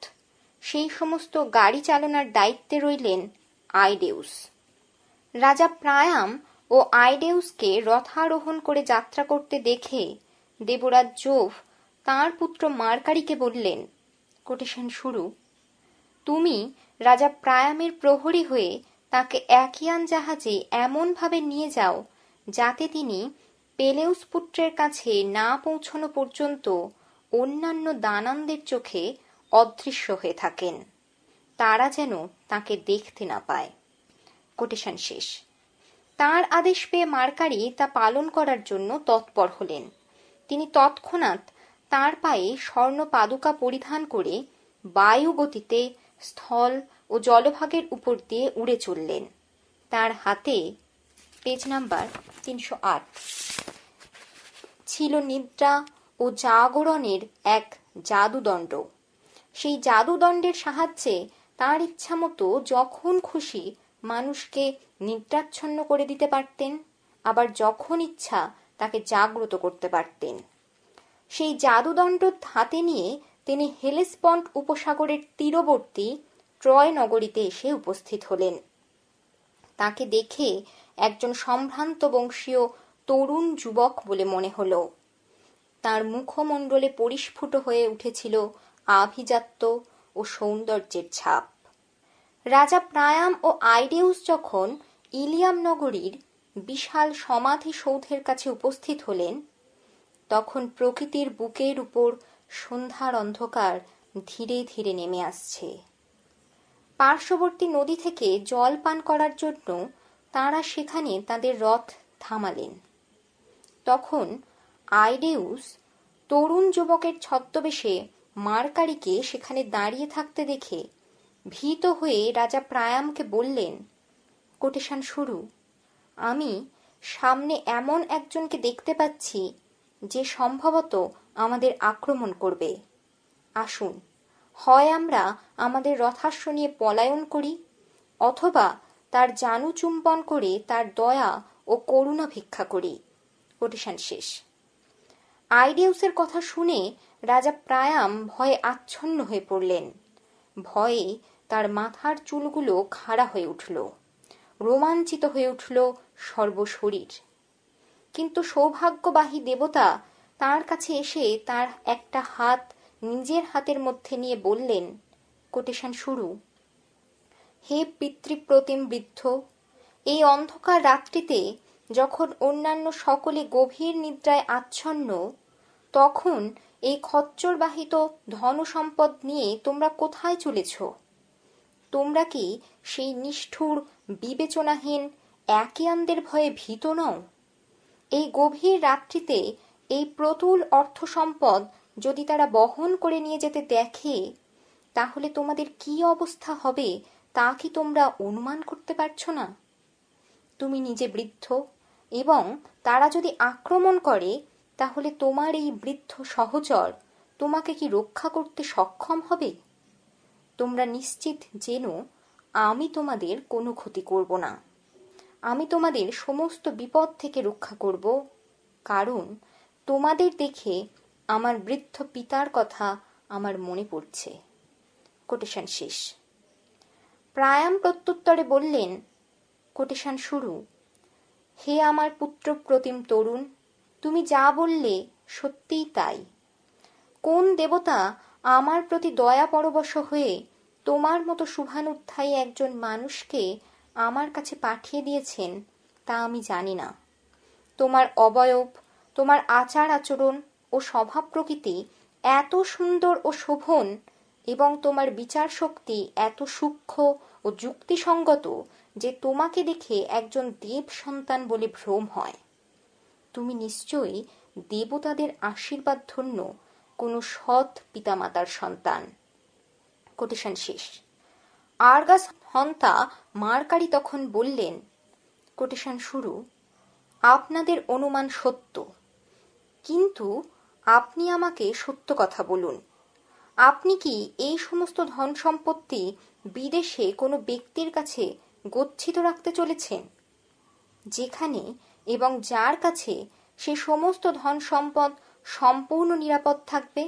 সেই সমস্ত গাড়ি চালনার দায়িত্বে রইলেন আইডেউস। রাজা প্রায়াম ও আইডেউসকে রথারোহণ করে যাত্রা করতে দেখে দেবরাজ জোভ তাঁর পুত্র মার্কারিকে বললেন, কোটেশন শুরু, তুমি রাজা প্রায়ামের প্রহরী হয়ে তাকে অ্যাকিয়ান জাহাজে এমনভাবে নিয়ে যাও যাতে তিনি পেলেউস পুত্রের কাছে না পৌঁছানো পর্যন্ত অন্যান্য দানানদের চোখে অদৃশ্য হয়ে থাকেন, তারা যেন তাকে দেখতে না পায়। কোটেশন শেষ। তাঁর আদেশ পেয়ে মার্কারি তা পালন করার জন্য তৎপর হলেন। তিনি তৎক্ষণাৎ তাঁর পায়ে স্বর্ণ পাদুকা পরিধান করে বায়ু গতিতে স্থল ও জলভাগের উপর দিয়ে উড়ে চললেন। তার হাতে, পেজ নাম্বার 308, ছিল নিদ্রা ও জাগরণের এক জাদুদণ্ড। সেই জাদুদণ্ডের সাহায্যে তাঁর ইচ্ছামতো যখন খুশি মানুষকে নিদ্রাচ্ছন্ন করে দিতে পারতেন, আবার যখন ইচ্ছা তাকে জাগ্রত করতে পারতেন। সেই জাদুদণ্ড হাতে নিয়ে তিনি হেলেসপন্ট উপসাগরের তীরবর্তী ট্রয় নগরীতে এসে উপস্থিত হলেন। তাকে দেখে একজন সম্ভ্রান্ত বংশীয় তরুণ যুবক বলে মনে হল। তার মুখমণ্ডলে পরিস্ফুট হয়ে উঠেছিল আভিজাত্য ও সৌন্দর্যের ছাপ। রাজা প্রায়াম ও আইডেউস যখন ইলিয়াম নগরীর বিশাল সমাধি সৌধের কাছে উপস্থিত হলেন, তখন প্রকৃতির বুকের উপর সন্ধ্যার অন্ধকার ধীরে ধীরে নেমে আসছে। পার্শ্ববর্তী নদী থেকে জল পান করার জন্য তাঁরা সেখানে তাদের রথ থামালেন। তখন আইডেউস তরুণ যুবকের ছদ্মবেশে মার্কারিকে সেখানে দাঁড়িয়ে থাকতে দেখে ভীত হয়ে রাজা প্রায়ামকে বললেন, কোটেশন শুরু, আমি সামনে এমন একজনকে দেখতে পাচ্ছি যে সম্ভবত আমাদের আক্রমণ করবে। আসুন, হয় আমরা আমাদের রথাশ্ব নিয়ে পলায়ন করি, অথবা তার জানু চুম্বন করে তার দয়া ও করুণা ভিক্ষা করি। কোটেশন শেষ। আইডেউসের কথা শুনে রাজা প্রায়াম ভয়ে আচ্ছন্ন হয়ে পড়লেন। ভয়ে তার মাথার চুলগুলো খাড়া হয়ে উঠল, রোমাঞ্চিত হয়ে উঠল সর্বশরীর। কিন্তু সৌভাগ্যবাহী দেবতা তার কাছে এসে তার একটা হাত নিজের হাতের মধ্যে নিয়ে বললেন, কোটেশন শুরু, হে পিতৃপ্রতিম বৃদ্ধ, এই অন্ধকার রাত্রিতে যখন অন্যান্য সকলে গভীর নিদ্রায় আচ্ছন্ন, তখন এই খচ্চরবাহিত ধনসম্পদ নিয়ে তোমরা কোথায় চলেছ? তোমরা কি সেই নিষ্ঠুর বিবেচনাহীন অ্যাকিয়ানদের ভয়ে ভীত নও? এই গভীর রাত্রিতে এই প্রতুল অর্থ সম্পদ যদি তারা বহন করে নিয়ে যেতে দেখে, তাহলে তোমাদের কি অবস্থা হবে তা কি তোমরা অনুমান করতে পারছো না? তুমি নিজে বৃদ্ধ, এবং তারা যদি আক্রমণ করে, তাহলে তোমার এই বৃদ্ধ সহচর তোমাকে কি রক্ষা করতে সক্ষম হবে? তোমরা নিশ্চিত জেনো, আমি তোমাদের কোনো ক্ষতি করব না। আমি তোমাদের সমস্ত বিপদ থেকে রক্ষা করব, কারণ তোমাদের দেখে আমার বৃদ্ধ পিতার কথা আমার মনে পড়ছে। কোটেশন শেষ। প্রায়াম প্রত্যুত্তরে বললেন, কোটেশন শুরু, হে আমার পুত্র প্রতিম তরুণ, তুমি যা বললে সত্যিই তাই। কোন দেবতা আমার প্রতি দয়া পরবশ হয়ে তোমার মতো শুভানুধ্যায়ী একজন মানুষকে আমার কাছে পাঠিয়ে দিয়েছেন তা আমি জানি না। তোমার অবয়ব, তোমার আচার আচরণ ও স্বভাব প্রকৃতি এত সুন্দর ও শোভন, এবং তোমার বিচার শক্তি এত সূক্ষ্ম ও যুক্তিসঙ্গত যে তোমাকে দেখে একজন দেব সন্তান বলে ভ্রম হয়। তুমি নিশ্চয়ই দেবতাদের আশীর্বাদ ধন্য কোনো সৎ পিতামাতার সন্তান। কোটেশন শেষ। আর্গাস হন্তা মার্কারি তখন বললেন, কোটেশন শুরু, আপনাদের অনুমান সত্য, কিন্তু আপনি আমাকে সত্য কথা বলুন। আপনি কি এই সমস্ত ধন সম্পত্তি বিদেশে কোনো ব্যক্তির কাছে গচ্ছিত রাখতে চলেছেন, যেখানে এবং যার কাছে সে সমস্ত ধন সম্পদ সম্পূর্ণ নিরাপদ থাকবে?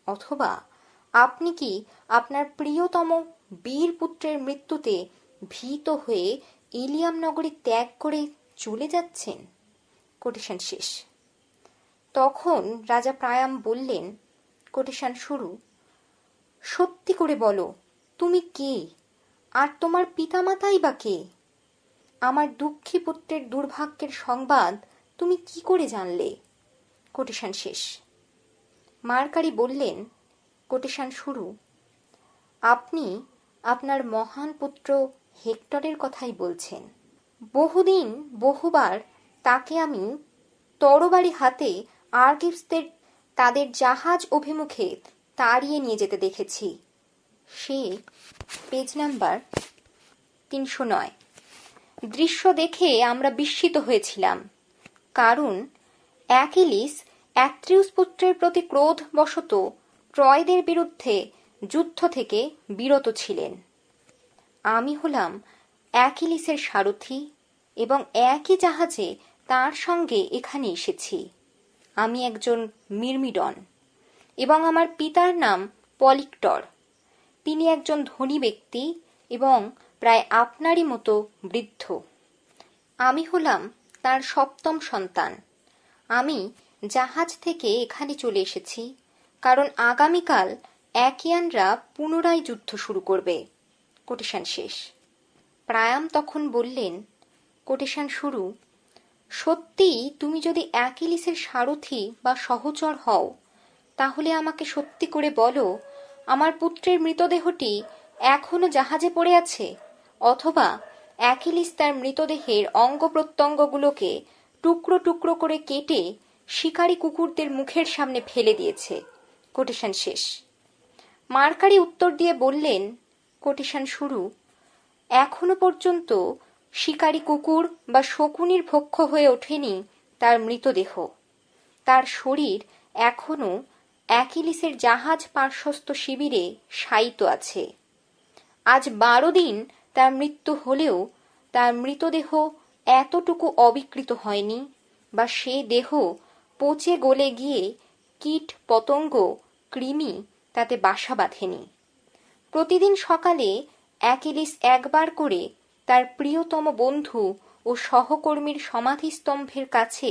অথবা আপনি কি আপনার প্রিয়তম বীর পুত্রের মৃত্যুতে ভীত হয়ে ইলিয়াম নগরী ত্যাগ করে চলে যাচ্ছেন? কোটেশন শেষ। তখন রাজা প্রায়াম বললেন, কোটেশন শুরু, সত্যি করে বলো, তুমি কে, আর তোমার পিতামাতাই বা কে? আমার দুঃখী পুত্রের দুর্ভাগ্যের সংবাদ তুমি কি করে জানলে? কোটেশন শেষ। মার্কারি বললেন, কোটেশন শুরু, আপনি আপনার মহান পুত্র হেক্টরের কথাই বলছেন। বহুদিন বহুবার তাকে আমি তরবারি হাতে আর্গিভসদের তাদের জাহাজ অভিমুখে তাড়িয়ে নিয়ে যেতে দেখেছি। সে পেজ নাম্বার 309। দৃশ্য দেখে আমরা বিস্মিত হয়েছিলাম, কারণ অ্যাকিলিস অ্যাট্রিউস পুত্রের প্রতি ক্রোধ বশত ট্রয়দের বিরুদ্ধে যুদ্ধ থেকে বিরত ছিলেন। আমি হলাম অ্যাকিলিসের সারথি, এবং একই জাহাজে তার সঙ্গে এখানে এসেছি। আমি একজন মির্মিডন, এবং আমার পিতার নাম পলিক্টর। তিনি একজন ধনী ব্যক্তি এবং প্রায় আপনারই মতো বৃদ্ধ। আমি হলাম তার সপ্তম সন্তান। আমি জাহাজ থেকে এখানে চলে এসেছি, কারণ আগামীকাল অ্যাকিয়ানরা পুনরায় যুদ্ধ শুরু করবে। কোটেশন শেষ। প্রায়াম তখন বললেন, কোটেশন শুরু, সত্যি তুমি যদি অ্যাকিলিসের সারথি বা সহচর হও, তাহলে আমাকে সত্যি করে বলো, আমার পুত্রের মৃতদেহটি এখনো জাহাজে পড়ে আছে, অথবা অ্যাকিলিস তার মৃতদেহের অঙ্গ প্রত্যঙ্গগুলোকে টুকরো টুকরো করে কেটে শিকারী কুকুরদের মুখের সামনে ফেলে দিয়েছে। কোটেশন শেষ। মার্কারি উত্তর দিয়ে বললেন, কোটেশন শুরু, এখনো পর্যন্ত শিকারী কুকুর বা শকুনির ভক্ষ্য হয়ে ওঠেনি তার মৃতদেহ। তার শরীর এখনো অ্যাকিলিসের জাহাজ পার্শ্বস্থ শিবিরে শায়িত আছে। আজ 12 দিন তার মৃত্যু হলেও তার মৃতদেহ এতটুকু অবিকৃত হয়নি, বা সে দেহ পচে গলে গিয়ে কীট পতঙ্গ কৃমি তাতে বাসা বাঁধেনি। প্রতিদিন সকালে অ্যাকিলিস একবার করে তার প্রিয়তম বন্ধু ও সহকর্মীর সমাধিস্তম্ভের কাছে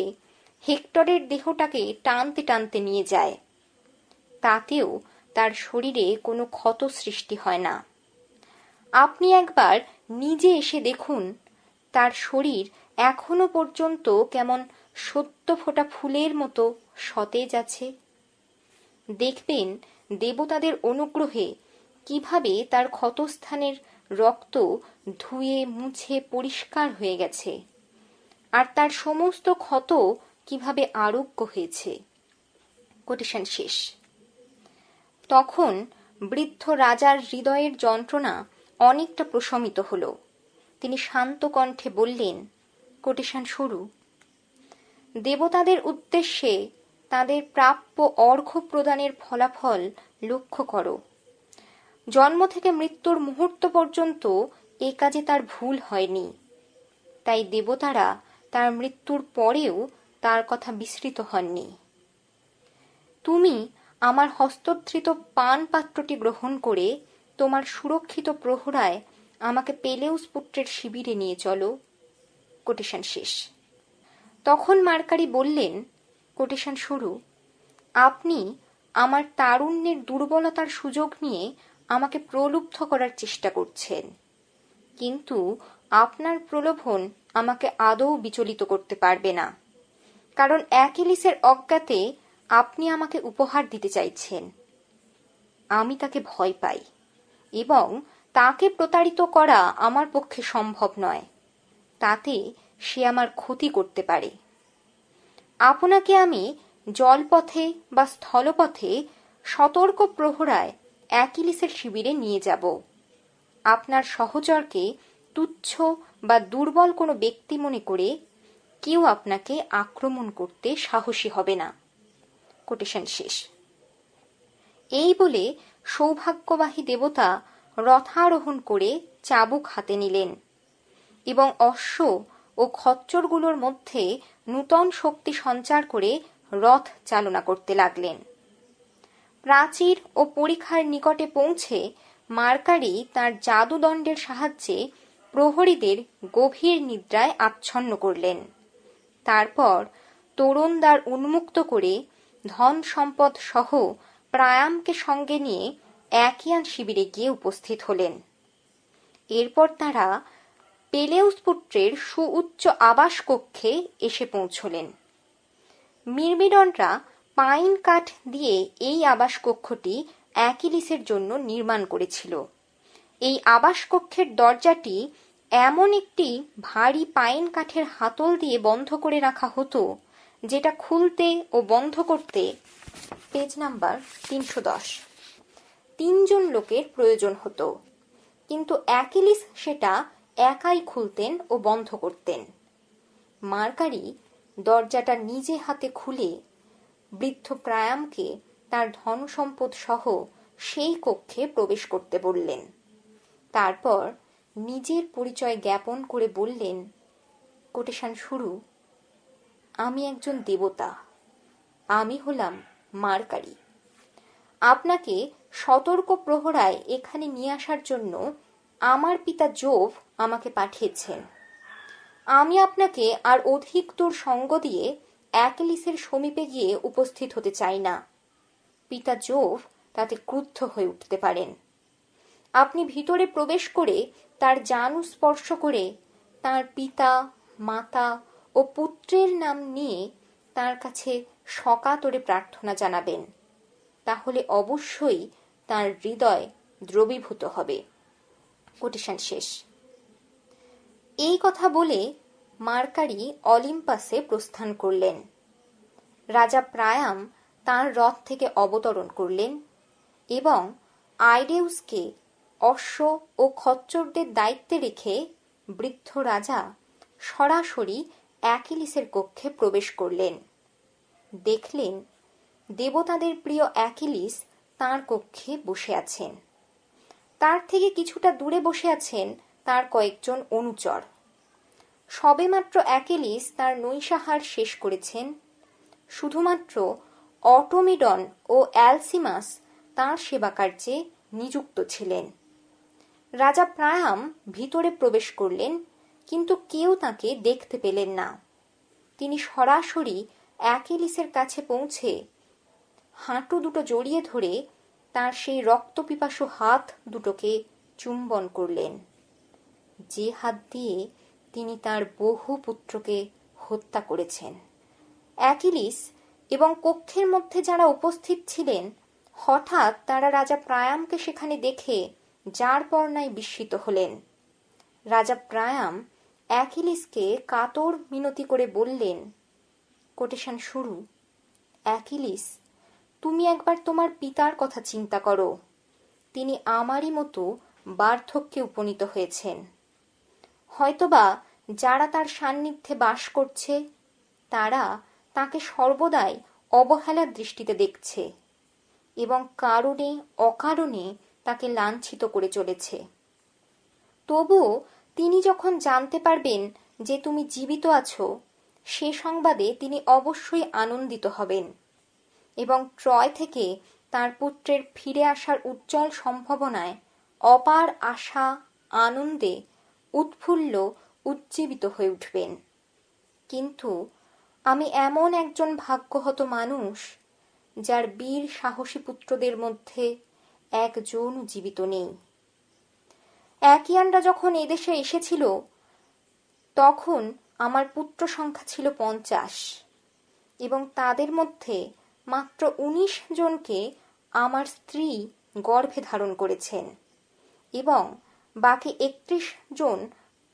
হেক্টরের দেহটাকে টানতে টানতে নিয়ে যায়। তাতেও তার শরীরে কোনো ক্ষত সৃষ্টি হয় না। আপনি একবার নিজে এসে দেখুন, তার শরীর এখনো পর্যন্ত কেমন সদ্য ফোটা ফুলের মতো সতেজ আছে। দেখবেন দেবতাদের অনুগ্রহে কিভাবে তার ক্ষতস্থানের রক্ত ধুয়ে মুছে পরিষ্কার হয়ে গেছে। আর তার সমস্ত ক্ষত কিভাবে আরোগ্য হয়েছে। কোটেশন শেষ। তখন বৃদ্ধ রাজার হৃদয়ের যন্ত্রণা অনেকটা প্রশমিত হল। তিনি শান্ত কণ্ঠে বললেন, কোটেশন শুরু, দেবতাদের উদ্দেশ্যে তাদের প্রাপ্য অর্ঘ্য প্রদানের ফলাফল লক্ষ্য করো। জন্ম থেকে মৃত্যুর মুহূর্ত পর্যন্ত এ কাজে তার ভুল হয়নি। তাই দেবতারা তার মৃত্যুর পরেও তার কথা বিস্মৃত হননি। তুমি আমার হস্তধৃত পান পাত্রটি গ্রহণ করে তোমার সুরক্ষিত প্রহরায় আমাকে পেলেউস পুত্রের শিবিরে নিয়ে চলো। কোটেশন শেষ। তখন মার্কারি বললেন, কোটেশন শুরু, আপনি আমার তারুণ্যের দুর্বলতার সুযোগ নিয়ে আমাকে প্রলুব্ধ করার চেষ্টা করছেন, কিন্তু আপনার প্রলোভন আমাকে আদৌ বিচলিত করতে পারবে না, কারণ অ্যাকিলিসের অজ্ঞাতে আপনি আমাকে উপহার দিতে চাইছেন। আমি তাকে ভয় পাই এবং তাকে প্রতারিত করা আমার পক্ষে সম্ভব নয়। তাতে সে আমার ক্ষতি করতে পারে। আপনাকে আমি জলপথে বা স্থলপথে সতর্ক প্রহরায় অ্যাকিলিসের শিবিরে নিয়ে যাব। আপনার সহচরকে তুচ্ছ বা দুর্বল কোনো ব্যক্তি মনে করে কেউ আপনাকে আক্রমণ করতে সাহসী হবে না। কোটেশন শেষ। এই বলে সৌভাগ্যবাহী দেবতা রথারোহণ করে চাবুক হাতে নিলেন এবং অশ্ব ও খচ্চরগুলোর মধ্যে নূতন শক্তি সঞ্চার করে রথ চালনা করতে লাগলেন। প্রাচীর ও পরিখার নিকটে পৌঁছে মার্কারি তার জাদুদণ্ডের সাহায্যে প্রহরীদের গভীর নিদ্রায় আচ্ছন্ন করলেন। তারপর তোরণ দ্বার উন্মুক্ত করে ধন সম্পদ সহ প্রায়ামকে সঙ্গে নিয়ে অ্যাকিয়ান শিবিরে গিয়ে উপস্থিত হলেন। এরপর তারা পেলেউস পুত্রের সুউচ্চ আবাস কক্ষে এসে পৌঁছলেন। মির্মিডনরা পাইন কাঠ দিয়ে এই আবাস কক্ষটি অ্যাকিলিসের জন্য নির্মাণ করেছিল। এই আবাস কক্ষের দরজাটি এমন একটি ভারী পাইন কাঠের হাতল দিয়ে বন্ধ করে রাখা হতো, যেটা খুলতে ও বন্ধ করতে পেজ নাম্বার 310 তিনজন লোকের প্রয়োজন হতো, কিন্তু অ্যাকিলিস সেটা একাই খুলতেন ও বন্ধ করতেন। মার্কারি দরজাটা নিজে হাতে খুলে বৃদ্ধ প্রায়ামকে তার ধনসম্পদ সহ সেই কক্ষে প্রবেশ করতে বললেন। তারপর নিজের পরিচয় জ্ঞাপন করে বললেন, কোটেশন শুরু, আমি একজন দেবতা। আমি হলাম মার্কারি। আপনাকে সতর্ক প্রহরায় এখানে নিয়ে আসার জন্য আমার পিতা জোভ আমাকে পাঠিয়েছেন। আমি আপনাকে আর অধিক দূর সঙ্গ দিয়ে অ্যাকিলিসের সমীপে গিয়ে উপস্থিত হতে চাই না। পিতা জোভ তাতে ক্রুদ্ধ হয়ে উঠতে পারেন। আপনি ভিতরে প্রবেশ করে তার জানু স্পর্শ করে তার পিতা, মাতা ও পুত্রের নাম নিয়ে তার কাছে সকাতরে প্রার্থনা জানাবেন। তাহলে অবশ্যই তার হৃদয় দ্রবীভূত হবে। কোটেশন শেষ। এই কথা বলে মার্কারি অলিম্পাসে প্রস্থান করলেন। রাজা প্রায়াম তার রথ থেকে অবতরণ করলেন এবং আইডেউসকে অশ্ব ও খচ্চরদের দায়িত্বে রেখে বৃদ্ধ রাজা সরাসরি অ্যাকিলিসের কক্ষে প্রবেশ করলেন। দেখলেন দেবতাদের প্রিয় অ্যাকিলিস তাঁর কক্ষে বসে আছেন। তার থেকে কিছুটা দূরে বসে আছেন তার কয়েকজন অনুচর। সবেমাত্র অ্যাকিলিস তার নৈশাহার শেষ করেছেন। শুধুমাত্র অটোমিডন ও অ্যালসিমাস তাঁর সেবাকার্যে নিযুক্ত ছিলেন। রাজা প্রায়াম ভিতরে প্রবেশ করলেন, কিন্তু কেউ তাকে দেখতে পেলেন না। তিনি সরাসরি অ্যাকিলিসের কাছে পৌঁছে হাঁটু দুটো জড়িয়ে ধরে তার সেই রক্তপিপাসু হাত দুটোকে চুম্বন করলেন, যে হাত দিয়ে তিনি তার বহু পুত্রকে হত্যা করেছেন। অ্যাকিলিস এবং কক্ষের মধ্যে যারা উপস্থিত ছিলেন, হঠাৎ তারা রাজা প্রায়ামকে সেখানে দেখে যার পর নাই বিস্মিত হলেন। রাজা প্রায়াম অ্যাকিলিসকে কাতর মিনতি করে বললেন, কোটেশন শুরু, অ্যাকিলিস, তুমি একবার তোমার পিতার কথা চিন্তা করো। তিনি আমারই মতো বার্ধক্যে উপনীত হয়েছেন। হয়তোবা যারা তার সান্নিধ্যে বাস করছে তারা তাকে সর্বদাই অবহেলার দৃষ্টিতে দেখছে এবং কারণে অকারণে তাকে লাঞ্ছিত করে চলেছে। তবুও তিনি যখন জানতে পারবেন যে তুমি জীবিত আছো, সে সংবাদে তিনি অবশ্যই আনন্দিত হবেন এবং ট্রয় থেকে তার পুত্রের ফিরে আসার উজ্জ্বল সম্ভাবনায় অপার আশা আনন্দে উৎফুল্ল উজ্জীবিত হয়ে উঠবেন। কিন্তু আমি এমন একজন ভাগ্যহত মানুষ যার বীর সাহসী পুত্রদের মধ্যে একজনও জীবিত নেই। অ্যাকিয়ানরা যখন এদেশে এসেছিল তখন আমার পুত্র সংখ্যা ছিল 50 এবং তাদের মধ্যে মাত্র 19 জনকে আমার স্ত্রী গর্ভে ধারণ করেছেন এবং বাকি 31 জন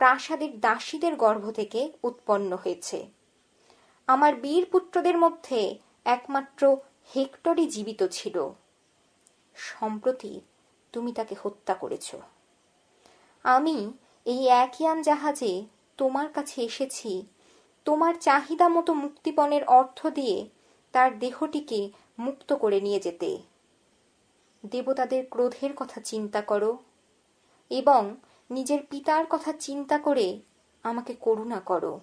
প্রাসাদের দাসীদের গর্ভ থেকে উৎপন্ন হয়েছে। আমার বীর পুত্রদের মধ্যে একমাত্র হেক্টরই জীবিত ছিল। সম্প্রতি তুমি তাকে হত্যা করেছ। আমি এই অ্যাকিয়ান জাহাজে তোমার কাছে এসেছি তোমার চাহিদা মতো মুক্তিপণের অর্থ দিয়ে তার দেহটিকে মুক্ত করে নিয়ে যেতে। দেবতাদের ক্রোধের কথা চিন্তা করো এবং নিজের পিতার কথা চিন্তা করে আমাকে করুণা করো।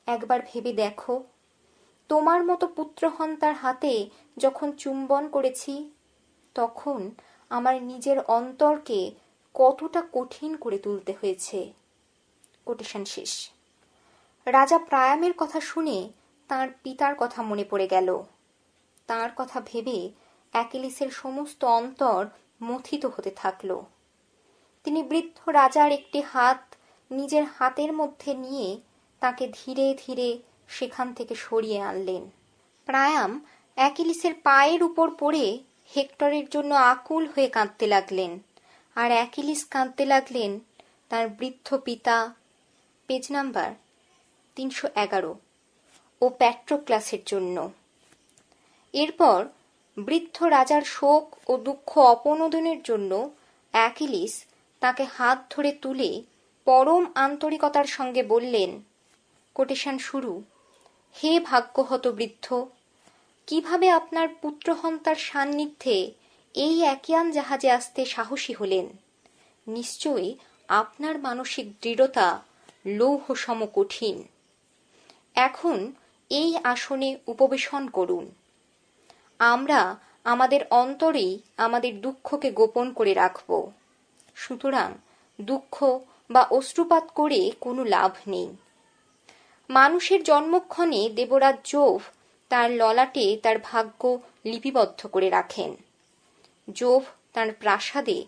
একবার ভেবে দেখো, তোমার মতো পুত্রহন্তার হাতে যখন চুম্বন করেছি তখন আমার নিজের অন্তরকে কতটা কঠিন করে তুলতে হয়েছে। কোটেশন শেষ। রাজা প্রায়ামের কথা শুনে তার পিতার কথা মনে পড়ে গেল। তার কথা ভেবে অ্যাকিলিসের সমস্ত অন্তর মথিত হতে থাকল। তিনি বৃদ্ধ রাজার একটি হাত নিজের হাতের মধ্যে নিয়ে তাকে ধীরে ধীরে সেখান থেকে সরিয়ে আনলেন। প্রায়াম অ্যাকিলিসের পায়ের উপর পড়ে হেক্টরের জন্য আকুল হয়ে কাঁদতে লাগলেন, আর অ্যাকিলিস কাঁদতে লাগলেন তার বৃদ্ধ পিতা, পেজ নাম্বার 311, ও প্যাট্রোক্লাসের জন্য। এরপর বৃদ্ধ রাজার শোক ও দুঃখ অপনোদনের জন্য অ্যাকিলিস তাকে হাত ধরে তুলে পরম আন্তরিকতার সঙ্গে বললেন, কোটেশন শুরু, হে ভাগ্যহত বৃদ্ধ, কিভাবে আপনার পুত্রহন্তার সান্নিধ্যে এই অ্যাকিয়ান জাহাজে আসতে সাহসী হলেন? নিশ্চয়ই আপনার মানসিক দৃঢ়তা লৌহ সম কঠিন। এখন এই আসনে উপবেশন করুন। আমরা আমাদের অন্তরেই আমাদের দুঃখকে গোপন করে রাখব। সুতরাং দুঃখ বা অশ্রুপাত করে কোনো লাভ নেই। মানুষের জন্মক্ষণে দেবরাজ জোভ তার ললাটে তার ভাগ্য লিপিবদ্ধ করে রাখেন। জোভ তার প্রাসাদে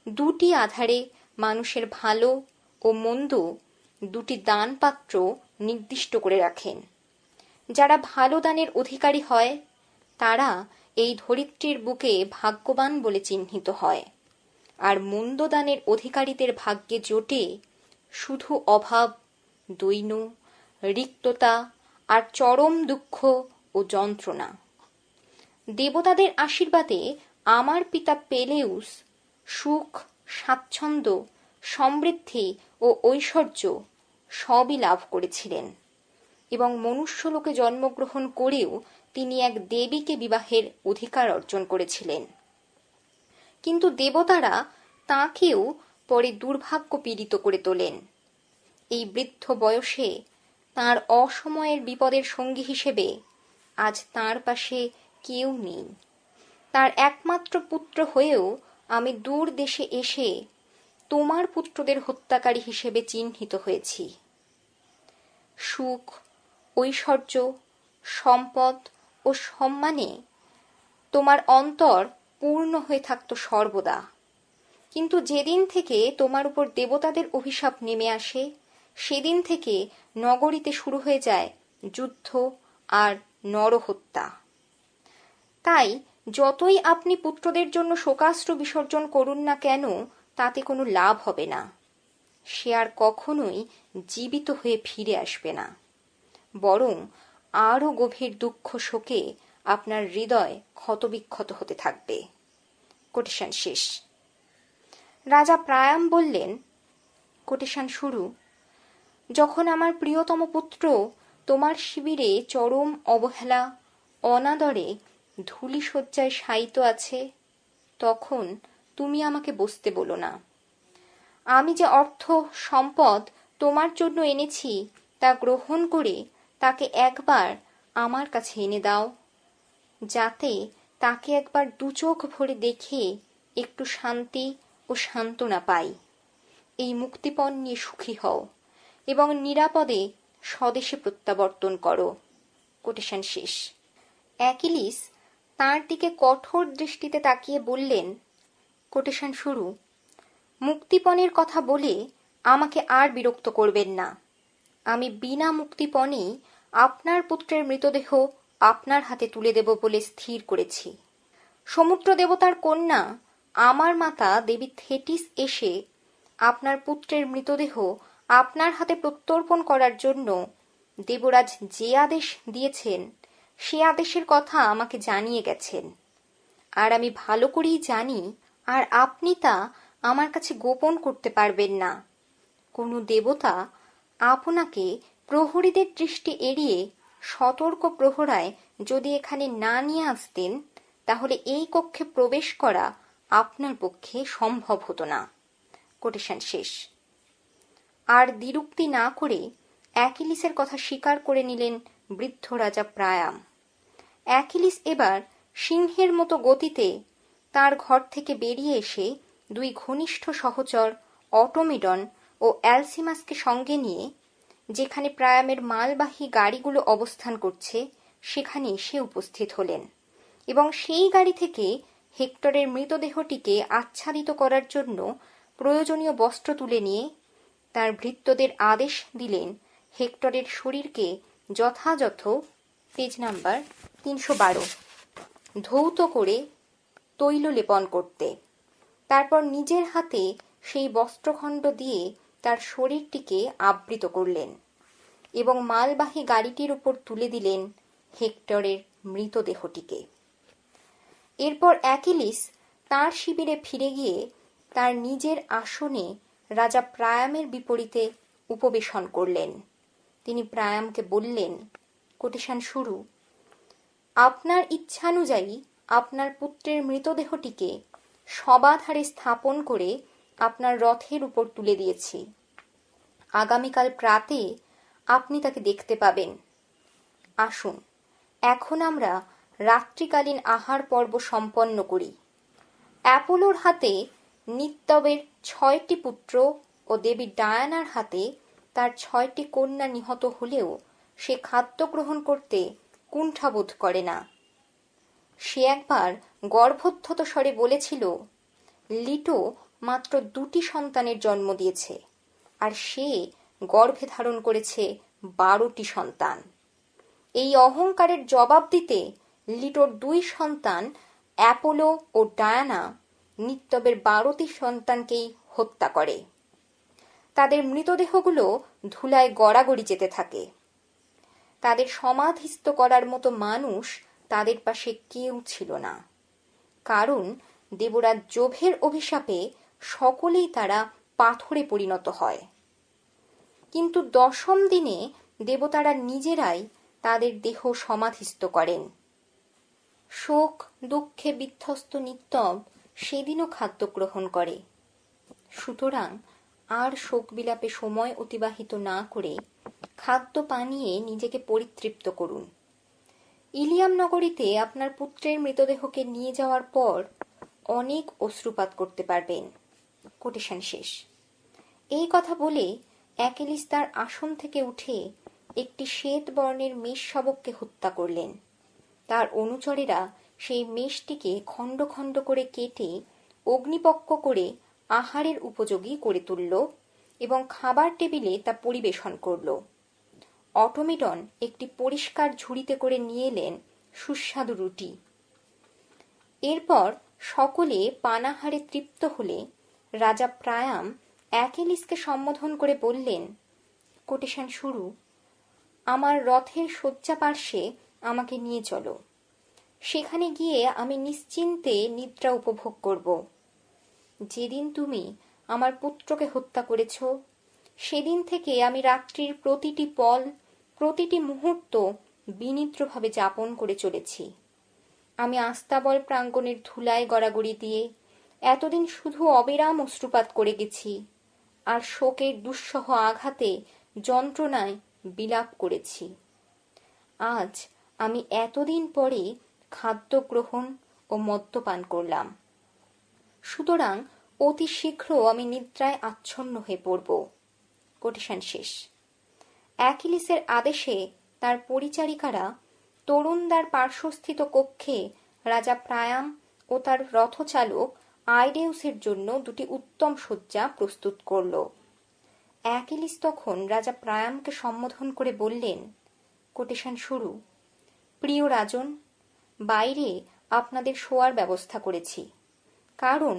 দুটি আধারে মানুষের ভালো ও মন্দ দুটি দানপাত্র নির্দিষ্ট করে রাখেন। যারা ভালো দানের অধিকারী হয় তারা এই ধরিত্রীর বুকে ভাগ্যবান বলে চিহ্নিত হয়, আর মন্দ দানের অধিকারীদের ভাগ্যে জোটে শুধু অভাব, দৈন্য, রিক্ততা আর চরম দুঃখ ও যন্ত্রণা। দেবতাদের আশীর্বাদে আমার পিতা পেলেউস সুখ, স্বাচ্ছন্দ্য, সমৃদ্ধি ও ঐশ্বর্য সবই লাভ করেছিলেন এবং মনুষ্যলোকে জন্মগ্রহণ করেও তিনি এক দেবীকে বিবাহের অধিকার অর্জন করেছিলেন। কিন্তু দেবতারা তাঁকেও পরে দুর্ভাগ্য পীড়িত করে তোলেন। এই বৃদ্ধ বয়সে তাঁর অসময়ের বিপদের সঙ্গী হিসেবে আজ তাঁর পাশে কেউ নেই। তার একমাত্র পুত্র হয়েও আমি দূর দেশে এসে তোমার পুত্রদের হত্যাকারী হিসেবে চিহ্নিত হয়েছি। সুখ, ঐশ্বর্য, সম্পদ ও সম্মানে তোমার অন্তর পূর্ণ হয়ে থাকত সর্বদা। কিন্তু যেদিন থেকে তোমার উপর দেবতাদের অভিশাপ নেমে আসে সেদিন থেকে নগরীতে শুরু হয়ে যায় যুদ্ধ আর নরহত্যা। তাই যতই আপনি পুত্রদের জন্য শোকাশ্রু বিসর্জন করুন না কেন তাতে কোনো লাভ হবে না। সে আর কখনোই জীবিত হয়ে ফিরে আসবে না, বরং আরও গভীর দুঃখ শোকে আপনার হৃদয় ক্ষতবিক্ষত হতে থাকবে। কোটেশন শেষ। রাজা প্রায়াম বললেন, কোটেশন শুরু, যখন আমার প্রিয়তম পুত্র তোমার শিবিরে চরম অবহেলা অনাদরে ধূলিশয্যায় শায়িত আছে, তখন তুমি আমাকে বসতে বলো না। আমি যে অর্থ সম্পদ তোমার জন্য এনেছি তা গ্রহণ করে তাকে একবার আমার কাছে এনে দাও, যাতে তাকে একবার দুচোখ ভরে দেখে একটু শান্তি ও সান্ত্বনা পাই। এই মুক্তিপণ নিয়ে সুখী হও এবং নিরাপদে স্বদেশে প্রত্যাবর্তন করো। কোটেশন শেষ। অ্যাকিলিস তাঁর দিকে কঠোর দৃষ্টিতে তাকিয়ে বললেন, কোটেশন শুরু, মুক্তিপণের কথা বলে আমাকে আর বিরক্ত করবেন না। আমি বিনা মুক্তিপণেই আপনার পুত্রের মৃতদেহ আপনার হাতে তুলে দেব বলে স্থির করেছি। সমুদ্র দেবতার কন্যা আমার মাতা দেবী থেটিস এসে আপনার পুত্রের মৃতদেহ আপনার হাতে প্রত্যর্পণ করার জন্য দেবরাজ যে আদেশ দিয়েছেন সে আদেশের কথা আমাকে জানিয়ে গেছেন। আর আমি ভালো করেই জানি, আর আপনি তা আমার কাছে গোপন করতে পারবেন না, কোনো দেবতা আপনাকে প্রহরীদের দৃষ্টি এড়িয়ে সতর্ক প্রহরায় যদি এখানে না নিয়ে আসতেন, তাহলে এই কক্ষে প্রবেশ করা আপনার পক্ষে সম্ভব হতো না। কোটেশন শেষ। আর দ্বিরুক্তি না করে অ্যাকিলিসের কথা স্বীকার করে নিলেন বৃদ্ধ রাজা প্রায়াম। অ্যাকিলিস এবার সিংহের মতো গতিতে তার ঘর থেকে বেরিয়ে এসে দুই ঘনিষ্ঠ সহচর অটোমিডন ও অ্যালসিমাসকে সঙ্গে নিয়ে যেখানে প্রায়ামের মালবাহী গাড়িগুলো অবস্থান করছে সেখানে এসে উপস্থিত হলেন এবং সেই গাড়ি থেকে হেক্টরের মৃতদেহটিকে আচ্ছাদিত করার জন্য প্রয়োজনীয় বস্ত্র তুলে নিয়ে তার ভৃত্যদের আদেশ দিলেন হেক্টরের শরীরকে যথাযথ পেজ নাম্বার 312 ধৌত করে তৈল লেপন করতে। তারপর নিজের হাতে সেই বস্ত্রখণ্ড দিয়ে তার শরীরটিকে আবৃত করলেন এবং মালবাহী গাড়িটির উপর তুলে দিলেন হেক্টরের মৃতদেহটিকে। এরপর অ্যাকিলিস তার শিবিরে ফিরে গিয়ে তার নিজের আসনে রাজা প্রায়ামের বিপরীতে উপবেশন করলেন। তিনি প্রায়ামকে বললেন, কোটেশন শুরু, আপনার ইচ্ছানুযায়ী আপনার পুত্রের মৃতদেহটিকে সবাধারে স্থাপন করে আপনার রথের উপর তুলে দিয়েছি। আগামীকাল প্রাতে আপনি তাকে দেখতে পাবেন। আসুন এখন আমরা রাত্রিকালীন আহার পর্ব সম্পন্ন করি। অ্যাপোলোর হাতে নিত্যবের 6টি পুত্র ও দেবী ডায়ানার হাতে তার 6টি কন্যা নিহত হলেও সে খাদ্য গ্রহণ করতে কুণ্ঠাবোধ করে না। সে একবার গর্ভোদ্ধত স্বরে বলেছিল, লিটো মাত্র 2টি সন্তানের জন্ম দিয়েছে আর সে গর্ভে ধারণ করেছে 12টি সন্তান। এই অহংকারের জবাব দিতে লিটোর 2 সন্তান অ্যাপোলো ও ডায়ানা নিত্যবের 12টি সন্তানকেই হত্যা করে। তাদের মৃতদেহগুলো ধুলায় গড়াগড়ি যেতে থাকে। তাদের সমাধিস্থ করার মতো মানুষ তাদের পাশে কেউ ছিল না, কারণ দেবরাজ জোভের অভিশাপে সকলেই তারা পাথরে পরিণত হয়। কিন্তু 10ম দিনে দেবতারা নিজেরাই তাদের দেহ সমাধিস্থ করেন। শোক দুঃখে বিধ্বস্ত নিত্যব সেদিনও খাদ্য গ্রহণ করে। সুতরাং আর শোক বিলাপে সময় অতিবাহিত না করে খাদ্য পানীয়ে নিজেকে পরিতৃপ্ত করুন। ইলিয়াম নগরীতে আপনার পুত্রের মৃতদেহকে নিয়ে যাওয়ার পর অনেক অশ্রুপাত করতে পারবেন। কোটেশন শেষ। এই কথা বলে অ্যাকিলিস তার আসন থেকে উঠে একটি শ্বেত বর্ণের মেষ শাবককে হত্যা করলেন। তার অনুচরেরা সেই মেষটিকে খণ্ড খণ্ড করে কেটে অগ্নিপক্ক করে আহারের উপযোগী করে তুলল এবং খাবার টেবিলে তা পরিবেশন করল। অটোমিডন একটি পরিষ্কার ঝুড়িতে করে নিয়ে এলেন সুস্বাদু রুটি। এরপর সকলে পানাহারে তৃপ্ত হলে রাজা প্রায়াম অ্যাকিলিসকে সম্বোধন করে বললেন, কোটেশন শুরু, আমার রথের শয্যা পার্শ্বে আমাকে নিয়ে চলো। সেখানে গিয়ে আমি নিশ্চিন্তে নিদ্রা উপভোগ করব। যেদিন তুমি আমার পুত্রকে হত্যা করেছ, সেদিন থেকে আমি রাত্রির প্রতিটি পল, প্রতিটি মুহূর্ত বিনিদ্রভাবে যাপন করে চলেছি। আমি আস্তাবল প্রাঙ্গণের ধুলায় গড়াগড়ি দিয়ে এতদিন শুধু অবিরাম অশ্রুপাত করে গেছি, আর শোকের দুঃসহ আঘাতে যন্ত্রণায় বিলাপ করেছি। আজ আমি এতদিন পরে খাদ্য গ্রহণ ও মদ্যপান করলাম, সুতরাং অতি শীঘ্র আমি নিদ্রায় আচ্ছন্ন হয়ে পড়ব। কোটেশন শেষ। অ্যাকিলিসের আদেশে তার পরিচারিকারা তরুণদার পার্শ্বস্থিত কক্ষে রাজা প্রায়াম ও তার রথচালক আইডেউসের জন্য দুটি উত্তম শয্যা প্রস্তুত করল। অ্যাকিলিস তখন রাজা প্রায়ামকে সম্বোধন করে বললেন, কোটেশন শুরু, প্রিয় রাজন, বাইরে আপনাদের শোয়ার ব্যবস্থা করেছি, কারণ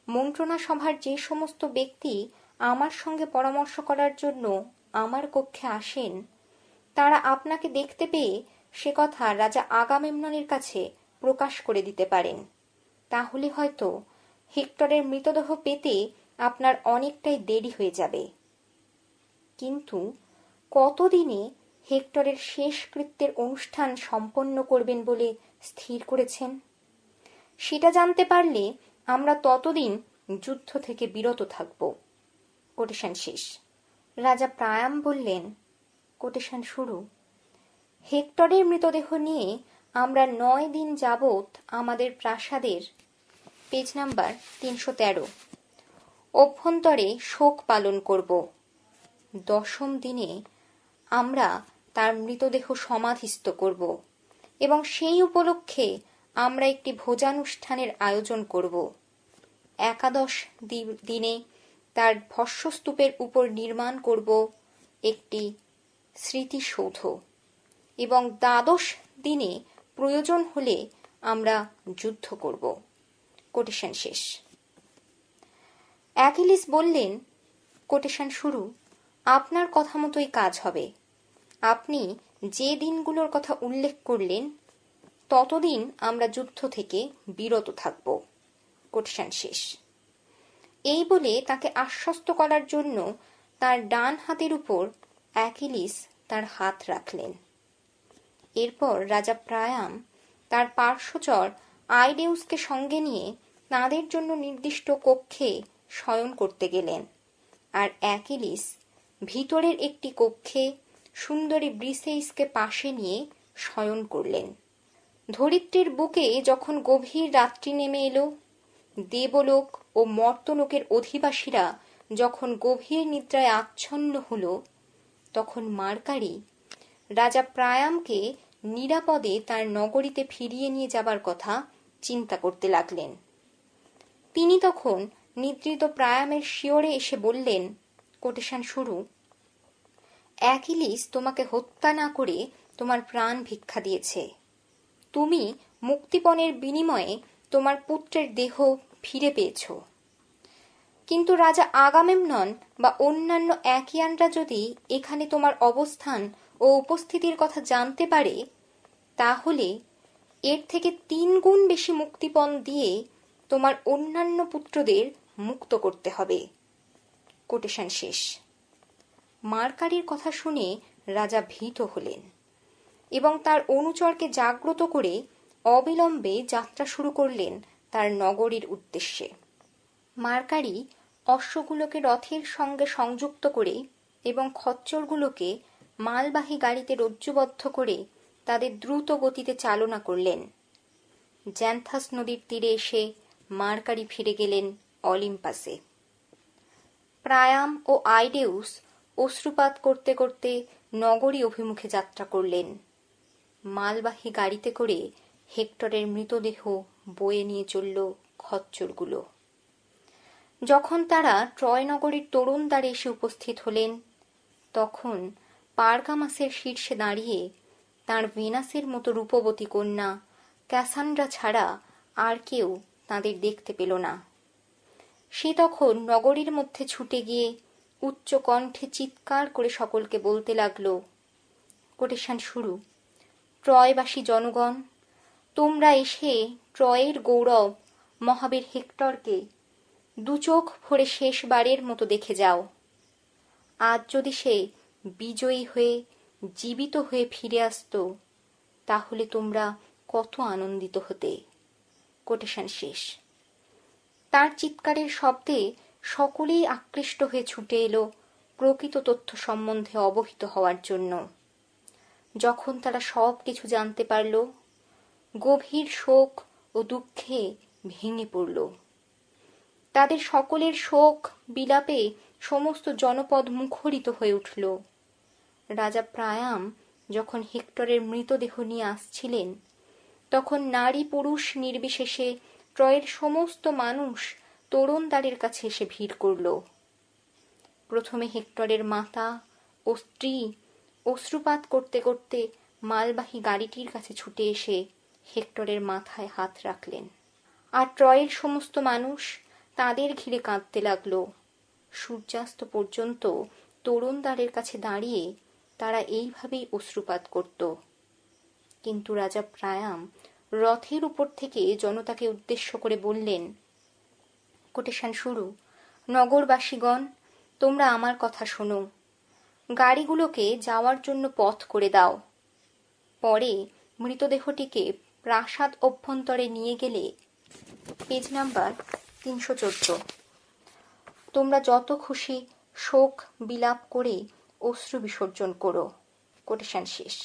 মন্ত্রণা সভার যে সমস্ত ব্যক্তি আমার সঙ্গে পরামর্শ করার জন্য আমার কক্ষে আসেন, তারা আপনাকে দেখতে পেয়ে সে কথা রাজা আগামেমননের কাছে প্রকাশ করে দিতে পারেন। তাহলে হয়তো হেক্টরের মৃতদেহ পেতে আপনার অনেকটাই দেরি হয়ে যাবে। কিন্তু কতদিনে হেক্টরের শেষকৃত্যের অনুষ্ঠান সম্পন্ন করবেন বলে স্থির করেছেন, সেটা জানতে পারলে আমরা ততদিন যুদ্ধ থেকে বিরত থাকব। কোটেশন শেষ। রাজা প্রায়াম বললেন, কোটেশন শুরু, হেক্টরের মৃতদেহ নিয়ে আমরা 9 দিন যাবৎ আমাদের প্রাসাদের, পেজ নাম্বার 313, অভ্যন্তরে শোক পালন করব। 10ম দিনে আমরা তার মৃতদেহ সমাধিস্থ করব এবং সেই উপলক্ষে আমরা একটি ভোজানুষ্ঠানের আয়োজন করব। 11 দিনে তার ভস্মস্তূপের উপর নির্মাণ করব একটি স্মৃতিসৌধ এবং 12 দিনে প্রয়োজন হলে আমরা যুদ্ধ করব। কোটেশন শেষ। অ্যাকিলিস বললেন, কোটেশন শুরু, আপনার কথা মতোই কাজ হবে। আপনি যে দিনগুলোর কথা উল্লেখ করলেন, ততদিন আমরা যুদ্ধ থেকে বিরত থাকব। কোটেশন শেষ। এই বলে তাকে আশ্বস্ত করার জন্য তার ডান হাতের উপর অ্যাকিলিস তার হাত রাখলেন। এরপর রাজা প্রায়াম তার পার্শ্বচর আইডেউসকে সঙ্গে নিয়ে তাঁদের জন্য নির্দিষ্ট কক্ষে শয়ন করতে গেলেন, আর অ্যাকিলিস ভিতরের একটি কক্ষে সুন্দরী ব্রিসেইসকে পাশে নিয়ে শয়ন করলেন। ধরিত্রীর বুকে যখন গভীর রাত্রি নেমে এলো, দেবলোক ও মর্তলোকের অধিবাসীরা যখন গভীর নিদ্রায় আচ্ছন্ন হল, তখন মার্কারি রাজা প্রায়ামকে নিরাপদে তার নগরীতে ফিরিয়ে নিয়ে যাবার কথা চিন্তা করতে লাগলেন। তিনি তখন নিদ্রিত প্রায়ামের শিয়রে এসে বললেন, কোটেশন শুরু, অ্যাকিলিস তোমাকে হত্যা না করে তোমার প্রাণ ভিক্ষা দিয়েছে। তুমি মুক্তিপণের বিনিময়ে তোমার পুত্রের দেহ ফিরে পেয়েছ। কিন্তু রাজা আগামেমনন বা অন্যান্য অ্যাকিয়ানরা যদি এখানে তোমার অবস্থান ও উপস্থিতির কথা জানতে পারে, তাহলে এর থেকে 3 গুণ বেশি মুক্তিপণ দিয়ে তোমার অন্যান্য পুত্রদের মুক্ত করতে হবে। কোটেশন শেষ। মার্কারির কথা শুনে রাজা ভীত হলেন এবং তার অনুচরকে জাগ্রত করে অবিলম্বে যাত্রা শুরু করলেন তার নগরীর উদ্দেশ্যে। মার্কারি অশ্বগুলোকে রথের সঙ্গে সংযুক্ত করে এবং খচ্চরগুলোকে মালবাহী গাড়িতে রজ্জুবদ্ধ করে তাদের দ্রুত গতিতে চালনা করলেন। জ্যান্থাস নদীর তীরে এসে মার্কারি ফিরে গেলেন অলিম্পাসে। প্রায়াম ও আইডেউস অশ্রুপাত করতে করতে নগরী অভিমুখে যাত্রা করলেন। মালবাহী গাড়িতে করে হেক্টরের মৃতদেহ বয়ে নিয়ে চলল খচ্চরগুলো। যখন তারা ট্রয় নগরীর তরুণ দ্বারে এসে উপস্থিত হলেন, তখন পারগামাসের শীর্ষে দাঁড়িয়ে তাঁর ভেনাসের মতো রূপবতী কন্যা ক্যাসান্ড্রা ছাড়া আর কেউ তাঁদের দেখতে পেল না। সে তখন নগরীর মধ্যে ছুটে গিয়ে উচ্চ কণ্ঠে চিৎকার করে সকলকে বলতে লাগলো, কোটেশন শুরু। ট্রয়বাসী জনগণ, তোমরা এসে ট্রয়ের গৌরব মহাবীর হেক্টরকে দুচোখ ভরে শেষবারের মতো দেখে যাও। আজ যদি সে বিজয়ী হয়ে জীবিত হয়ে ফিরে আসতো, তাহলে তোমরা কত আনন্দিত হতে। কোটেশন শেষ। তার চিৎকারের শব্দে সকলেই আকৃষ্ট হয়ে ছুটে এলো প্রকৃত তথ্য সম্বন্ধে অবহিত হওয়ার জন্য। যখন তারা সব কিছু জানতে পারল, গভীর শোক ও দুঃখে ভেঙে পড়ল। তাদের সকলের শোক বিলাপে সমস্ত জনপদ মুখরিত হয়ে উঠল। রাজা প্রায়াম যখন হেক্টরের মৃতদেহ নিয়ে আসছিলেন, তখন নারী পুরুষ নির্বিশেষে ট্রয়ের সমস্ত মানুষ তোরণদ্বারের কাছে এসে ভিড় করল। প্রথমে হেক্টরের মাতা ও স্ত্রী অশ্রুপাত করতে করতে মালবাহী গাড়িটির কাছে ছুটে এসে হেক্টরের মাথায় হাত রাখলেন, আর ট্রয়ের সমস্ত মানুষ তাদের ঘিরে কাঁদতে লাগল। সূর্যাস্ত পর্যন্ত তোরণদ্বারের কাছে দাঁড়িয়ে তারা এইভাবেই অশ্রুপাত করত। কিন্তু রাজা প্রায়াম রথের উপর থেকে জনতাকে উদ্দেশ্য করে বললেন, কোটেশন শুরু। নগরবাসীগণ, তোমরা আমার কথা শোনো। গাড়িগুলোকে যাওয়ার জন্য পথ করে দাও। পরে মৃতদেহটিকে প্রাসাদ অভ্যন্তরে নিয়ে গেলে, পেজ নাম্বার 314, তোমরা যত খুশি শোক বিলাপ করে অশ্রু বিসর্জন করো। কোটেশন শেষ।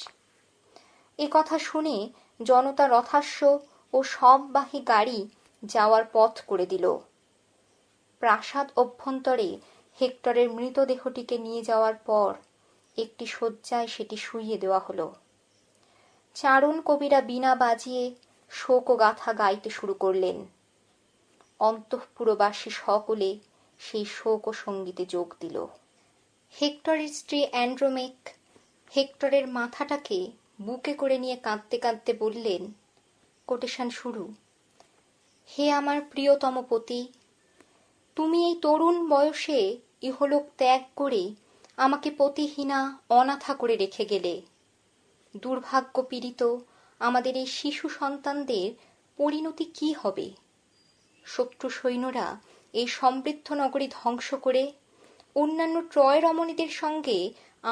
এ কথা শুনে জনতা রথাশ্ব ও সববাহী গাড়ি যাওয়ার পথ করে দিল। প্রাসাদ অভ্যন্তরে হেক্টরের মৃতদেহটিকে নিয়ে যাওয়ার পর একটি শয্যায় সেটি শুইয়ে দেওয়া হলো। চারণ কবিরা বীণা বাজিয়ে শোক ও গাথা গাইতে শুরু করলেন। অন্তঃপুরবাসী সকলে সেই শোক ও সঙ্গীতে যোগ দিল। হেক্টরের স্ত্রী অ্যান্ড্রোমেক হেক্টরের মাথাটাকে বুকে করে নিয়ে কাঁদতে কাঁদতে বললেন, কোটেশন শুরু। হে আমার প্রিয়তম পতি, তুমি এই তরুণ বয়সে ইহলোক ত্যাগ করে আমাকে পতিহীনা অনাথা করে রেখে গেলে। দুর্ভাগ্য পীড়িত আমাদের এই শিশু সন্তানদের পরিণতি কি হবে? শত্রু সৈন্যরা এই সমৃদ্ধ নগরী ধ্বংস করে অন্যান্য ট্রয় রমণীদের সঙ্গে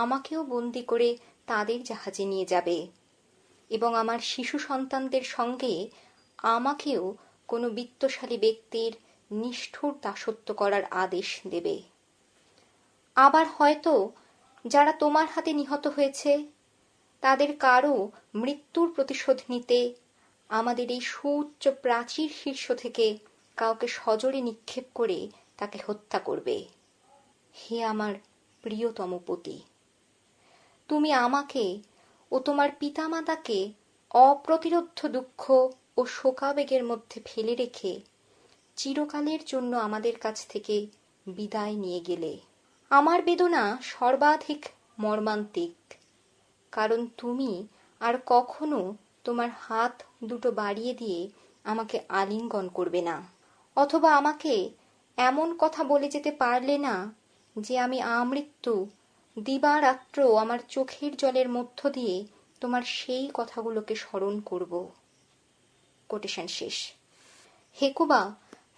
আমাকেও বন্দি করে তাদের জাহাজে নিয়ে যাবে এবং আমার শিশু সন্তানদের সঙ্গে আমাকেও কোনো বিত্তশালী ব্যক্তির নিষ্ঠুর দাসত্ব করার আদেশ দেবে। আবার হয়তো যারা তোমার হাতে নিহত হয়েছে, তাদের কারও মৃত্যুর প্রতিশোধ নিতে আমাদের এই সুউচ্চ প্রাচীর শীর্ষ থেকে কাউকে সজোরে নিক্ষেপ করে তাকে হত্যা করবে। হে আমার প্রিয়তম পতি, তুমি আমাকে ও তোমার পিতামাতাকে অপ্রতিরোধ্য দুঃখ ও শোকাবেগের মধ্যে ফেলে রেখে চিরকালের জন্য আমাদের কাছ থেকে বিদায় নিয়ে গেলে। আমার বেদনা সর্বাধিক মর্মান্তিক, কারণ তুমি আর কখনো তোমার হাত দুটো বাড়িয়ে দিয়ে আমাকে আলিঙ্গন করবে না, অথবা আমাকে এমন কথা বলে যেতে পারলে না যে আমি আমৃত্যু দিবারাত্র আমার চোখের জলের মধ্য দিয়ে তোমার সেই কথাগুলোকে স্মরণ করব। কোটেশন শেষ। হেকুবা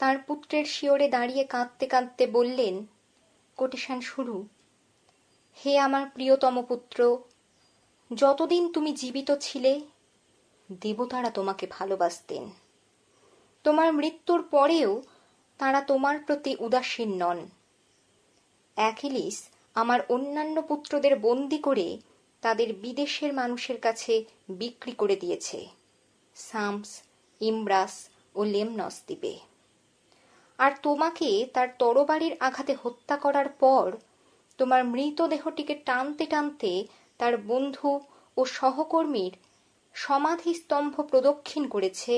তার পুত্রের শিয়রে দাঁড়িয়ে কাঁদতে কাঁদতে বললেন, কোটেশন শুরু। হে আমার প্রিয়তম পুত্র, যতদিন তুমি জীবিত ছিলে, দেবতারা তোমাকে ভালোবাসতেন। তোমার মৃত্যুর পরেও তারা তোমার প্রতি উদাসীন নন। অ্যাকিলিস আমার অন্যান্য পুত্রদের বন্দী করে তাদের বিদেশের মানুষের কাছে বিক্রি করে দিয়েছে, সামস, ইমব্রাস ও লেমনস দ্বীপে। আর তোমাকে তার তরবারির আঘাতে হত্যা করার পর তোমার মৃতদেহটিকে টানতে টানতে তার বন্ধু ও সহকর্মীর সমাধিস্তম্ভ প্রদক্ষিণ করেছে,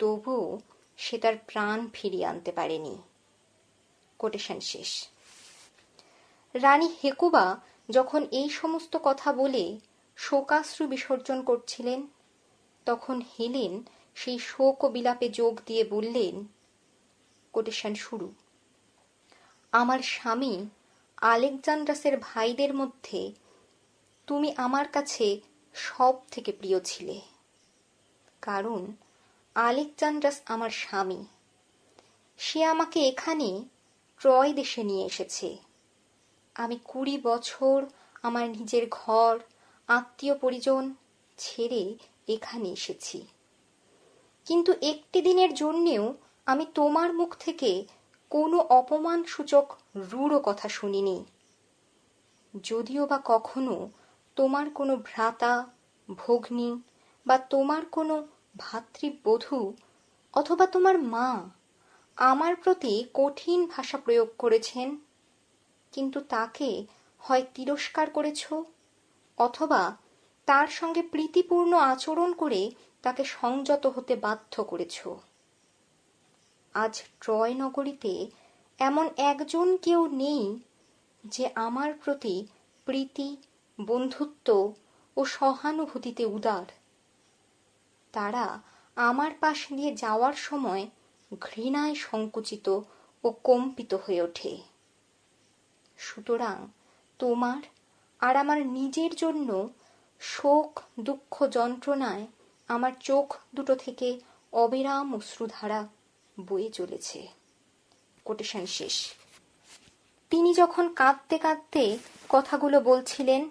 তবুও সে তার প্রাণ ফিরিয়ে আনতে পারেনি। কোটেশন শেষ। রানী হেকুবা যখন এই সমস্ত কথা বলে শোকাশ্রু বিসর্জন করছিলেন, তখন হেলেন সেই শোক ও বিলাপে যোগ দিয়ে বললেন, কোটেশন শুরু। আমার স্বামী আলেকজান্ড্রাসের ভাইদের মধ্যে তুমি আমার কাছে সব থেকে প্রিয় ছিলে, কারণ আলেকজান্ড্রাস আমার স্বামী। সে আমাকে এখানে ট্রয় দেশে নিয়ে এসেছে। আমি 20 বছর আমার নিজের ঘর, আত্মীয় পরিজন ছেড়ে এখানে এসেছি, কিন্তু একটি দিনের জন্যেও আমি তোমার মুখ থেকে কোনো অপমানসূচক রূঢ় কথা শুনিনি। যদিও বা কখনো তোমার কোনো ভ্রাতা, ভগ্নী বা তোমার কোনো ভাতৃবধূ অথবা তোমার মা আমার প্রতি কঠিন ভাষা প্রয়োগ করেছেন, কিন্তু তাকে হয় তিরস্কার করেছ অথবা তার সঙ্গে প্রীতিপূর্ণ আচরণ করে তাকে সংযত হতে বাধ্য করেছ। আজ ট্রয় নগরীতে এমন একজন কেউ নেই যে আমার প্রতি প্রীতি, বন্ধুত্ব ও সহানুভূতিতে উদার। তারা আমার পাশ দিয়ে যাওয়ার সময় ঘৃণায় সংকুচিত ও কম্পিত হয়ে ওঠে। সুতরাং তোমার আর আমার নিজের জন্য শোক, দুঃখ, যন্ত্রণায় আমার চোখ দুটো থেকে অবিরাম অশ্রুধারা বয়ে চলেছে। কোটেশন শেষ। তিনি যখন কাঁদতে কাঁদতে কথাগুলো বলছিলেন,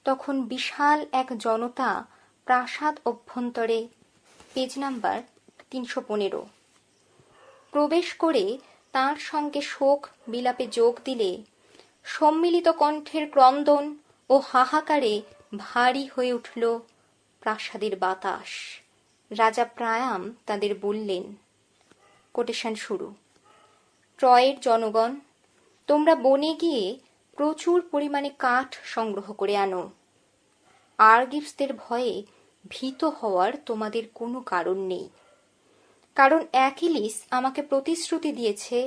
তখন বিশাল এক জনতা প্রাসাদ অভ্যন্তরে, পেজ নাম্বার 315, প্রবেশ করে তার সঙ্গে শোক বিলাপে যোগ দিলে সম্মিলিত কণ্ঠের ক্রন্দন ও হাহাকারে ভারী হয়ে উঠল প্রাসাদের বাতাস। রাজা প্রায়াম তাদের বললেন, কোটেশন শুরু। ট্রয়ের জনগণ, তোমরা বনে গিয়ে প্রচুর পরিমাণে কাঠ সংগ্রহ করে আনো। আর্গিভসদের ভয়ে ভীত হওয়ার তোমাদের কোনো কারণ নেই, কারণ অ্যাকিলিস আমাকে প্রতিশ্রুতি দিয়েছে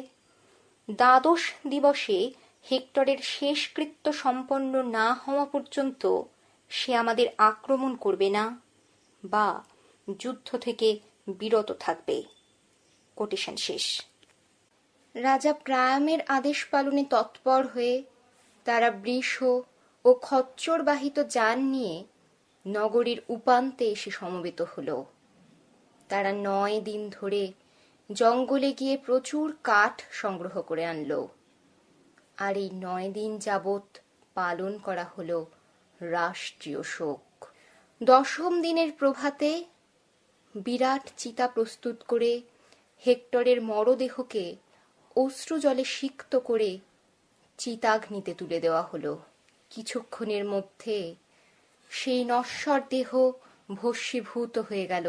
12 দিবসে হেক্টরের শেষকৃত্য সম্পন্ন না হওয়া পর্যন্ত সে আমাদের আক্রমণ করবে না বা যুদ্ধ থেকে বিরত থাকবে। কোটেশন শেষ। রাজা প্রায়ামের আদেশ পালনে তৎপর হয়ে তারা বৃষ ও খচ্চর বাহিত যান নিয়ে নগরীর উপান্তে এসে সমবেত হল। তারা 9 দিন ধরে জঙ্গলে গিয়ে প্রচুর কাঠ সংগ্রহ করে আনল। আর এই 9 দিন যাবৎ পালন করা হলো রাষ্ট্রীয় শোক। 10ম দিনের প্রভাতে বিরাট চিতা প্রস্তুত করে হেক্টরের মরদেহকে অশ্রু জলে সিক্ত করে চিতাগ্নিতে তুলে দেওয়া হলো। কিছুক্ষণের মধ্যে সেই নশ্বর দেহ ভস্মীভূত হয়ে গেল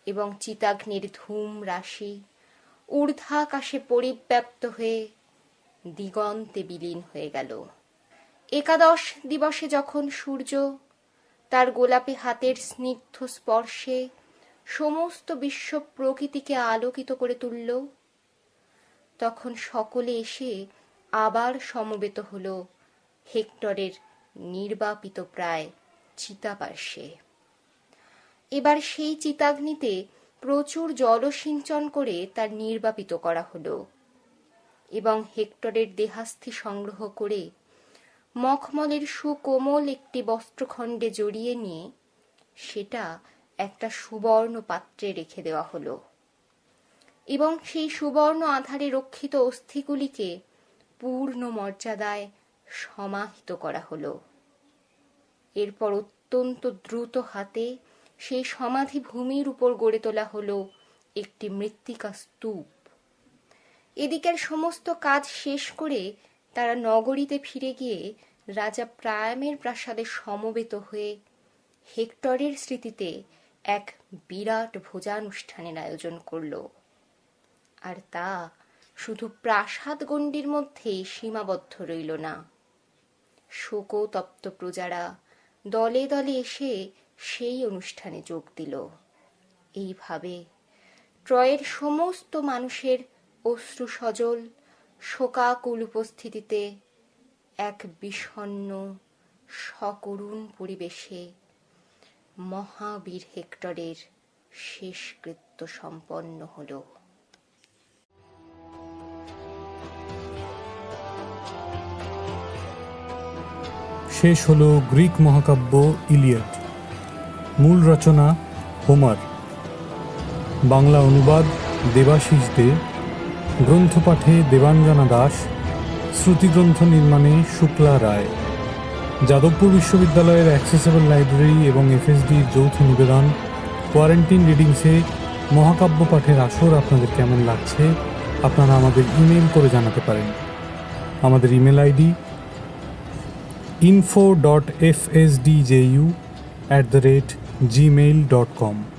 এবং চিতাগ্নির ধূম রাশি ঊর্ধ্বাকাশে পরিব্যাপ্ত হয়ে দিগন্তে বিলীন হয়ে গেল। 11 দিবসে যখন সূর্য তার গোলাপী হাতের স্নিগ্ধ স্পর্শে সমস্ত বিশ্ব প্রকৃতিকে আলোকিত করে তুলল, তখন সকলে এসে আবার সমবেত হল হেক্টরের নির্বাপিত প্রায় চিতাপার্শ্বে। এবার সেই চিতাগ্নিতে প্রচুর জলসিঞ্চন করে তার নির্বাপিত করা হলো এবং হেক্টরের দেহাস্থি সংগ্রহ করে মখমলের সুকোমল একটি বস্ত্রখণ্ডে জড়িয়ে নিয়ে সেটা একটা সুবর্ণ পাত্রে রেখে দেওয়া হলো এবং সেই সুবর্ণ আধারে রক্ষিত অস্থিগুলিকে পূর্ণ মর্যাদায় সমাহিত করা হলো। এরপর অত্যন্ত দ্রুত হাতে সেই সমাধি ভূমির উপর গড়ে তোলা হলো একটি মৃত্তিকা স্তূপ। এদিকের সমস্ত কাজ শেষ করে তারা নগরীতে ফিরে গিয়ে রাজা প্রায়ামের প্রাসাদে সমবেত হয়ে হেক্টরের স্মৃতিতে এক বিরাট ভোজানুষ্ঠানের আয়োজন করল। আর তা শুধু প্রাসাদ গণ্ডির মধ্যেই সীমাবদ্ধ রইল না। শোকতপ্ত প্রজারা দলে দলে এসে সেই অনুষ্ঠানে যোগ দিল। এইভাবে ট্রয়ের সমস্ত মানুষের অশ্রু সজল শোকাকুল উপস্থিতিতে এক বিষণ্ণ সকরুণ পরিবেশে মহাবীর হেক্টরের শেষকৃত্য সম্পন্ন হল। শেষ হলো গ্রিক মহাকাব্য ইলিয়াড। মূল রচনা হোমার, বাংলা অনুবাদ দেবাশিস দে, গ্রন্থপাঠে দেবাঞ্জনা দাস, শ্রুতিগ্রন্থ নির্মাণে শুক্লা রায়। যাদবপুর বিশ্ববিদ্যালয়ের অ্যাক্সেসেবল লাইব্রেরি এবং এফএসডির যৌথ নিবেদন কোয়ারেন্টিন রিডিংসে মহাকাব্য পাঠের আসর আপনাদের কেমন লাগছে আপনারা আমাদের ইমেল করে জানাতে পারেন। আমাদের ইমেল আইডি info.fsdju@gmail.com।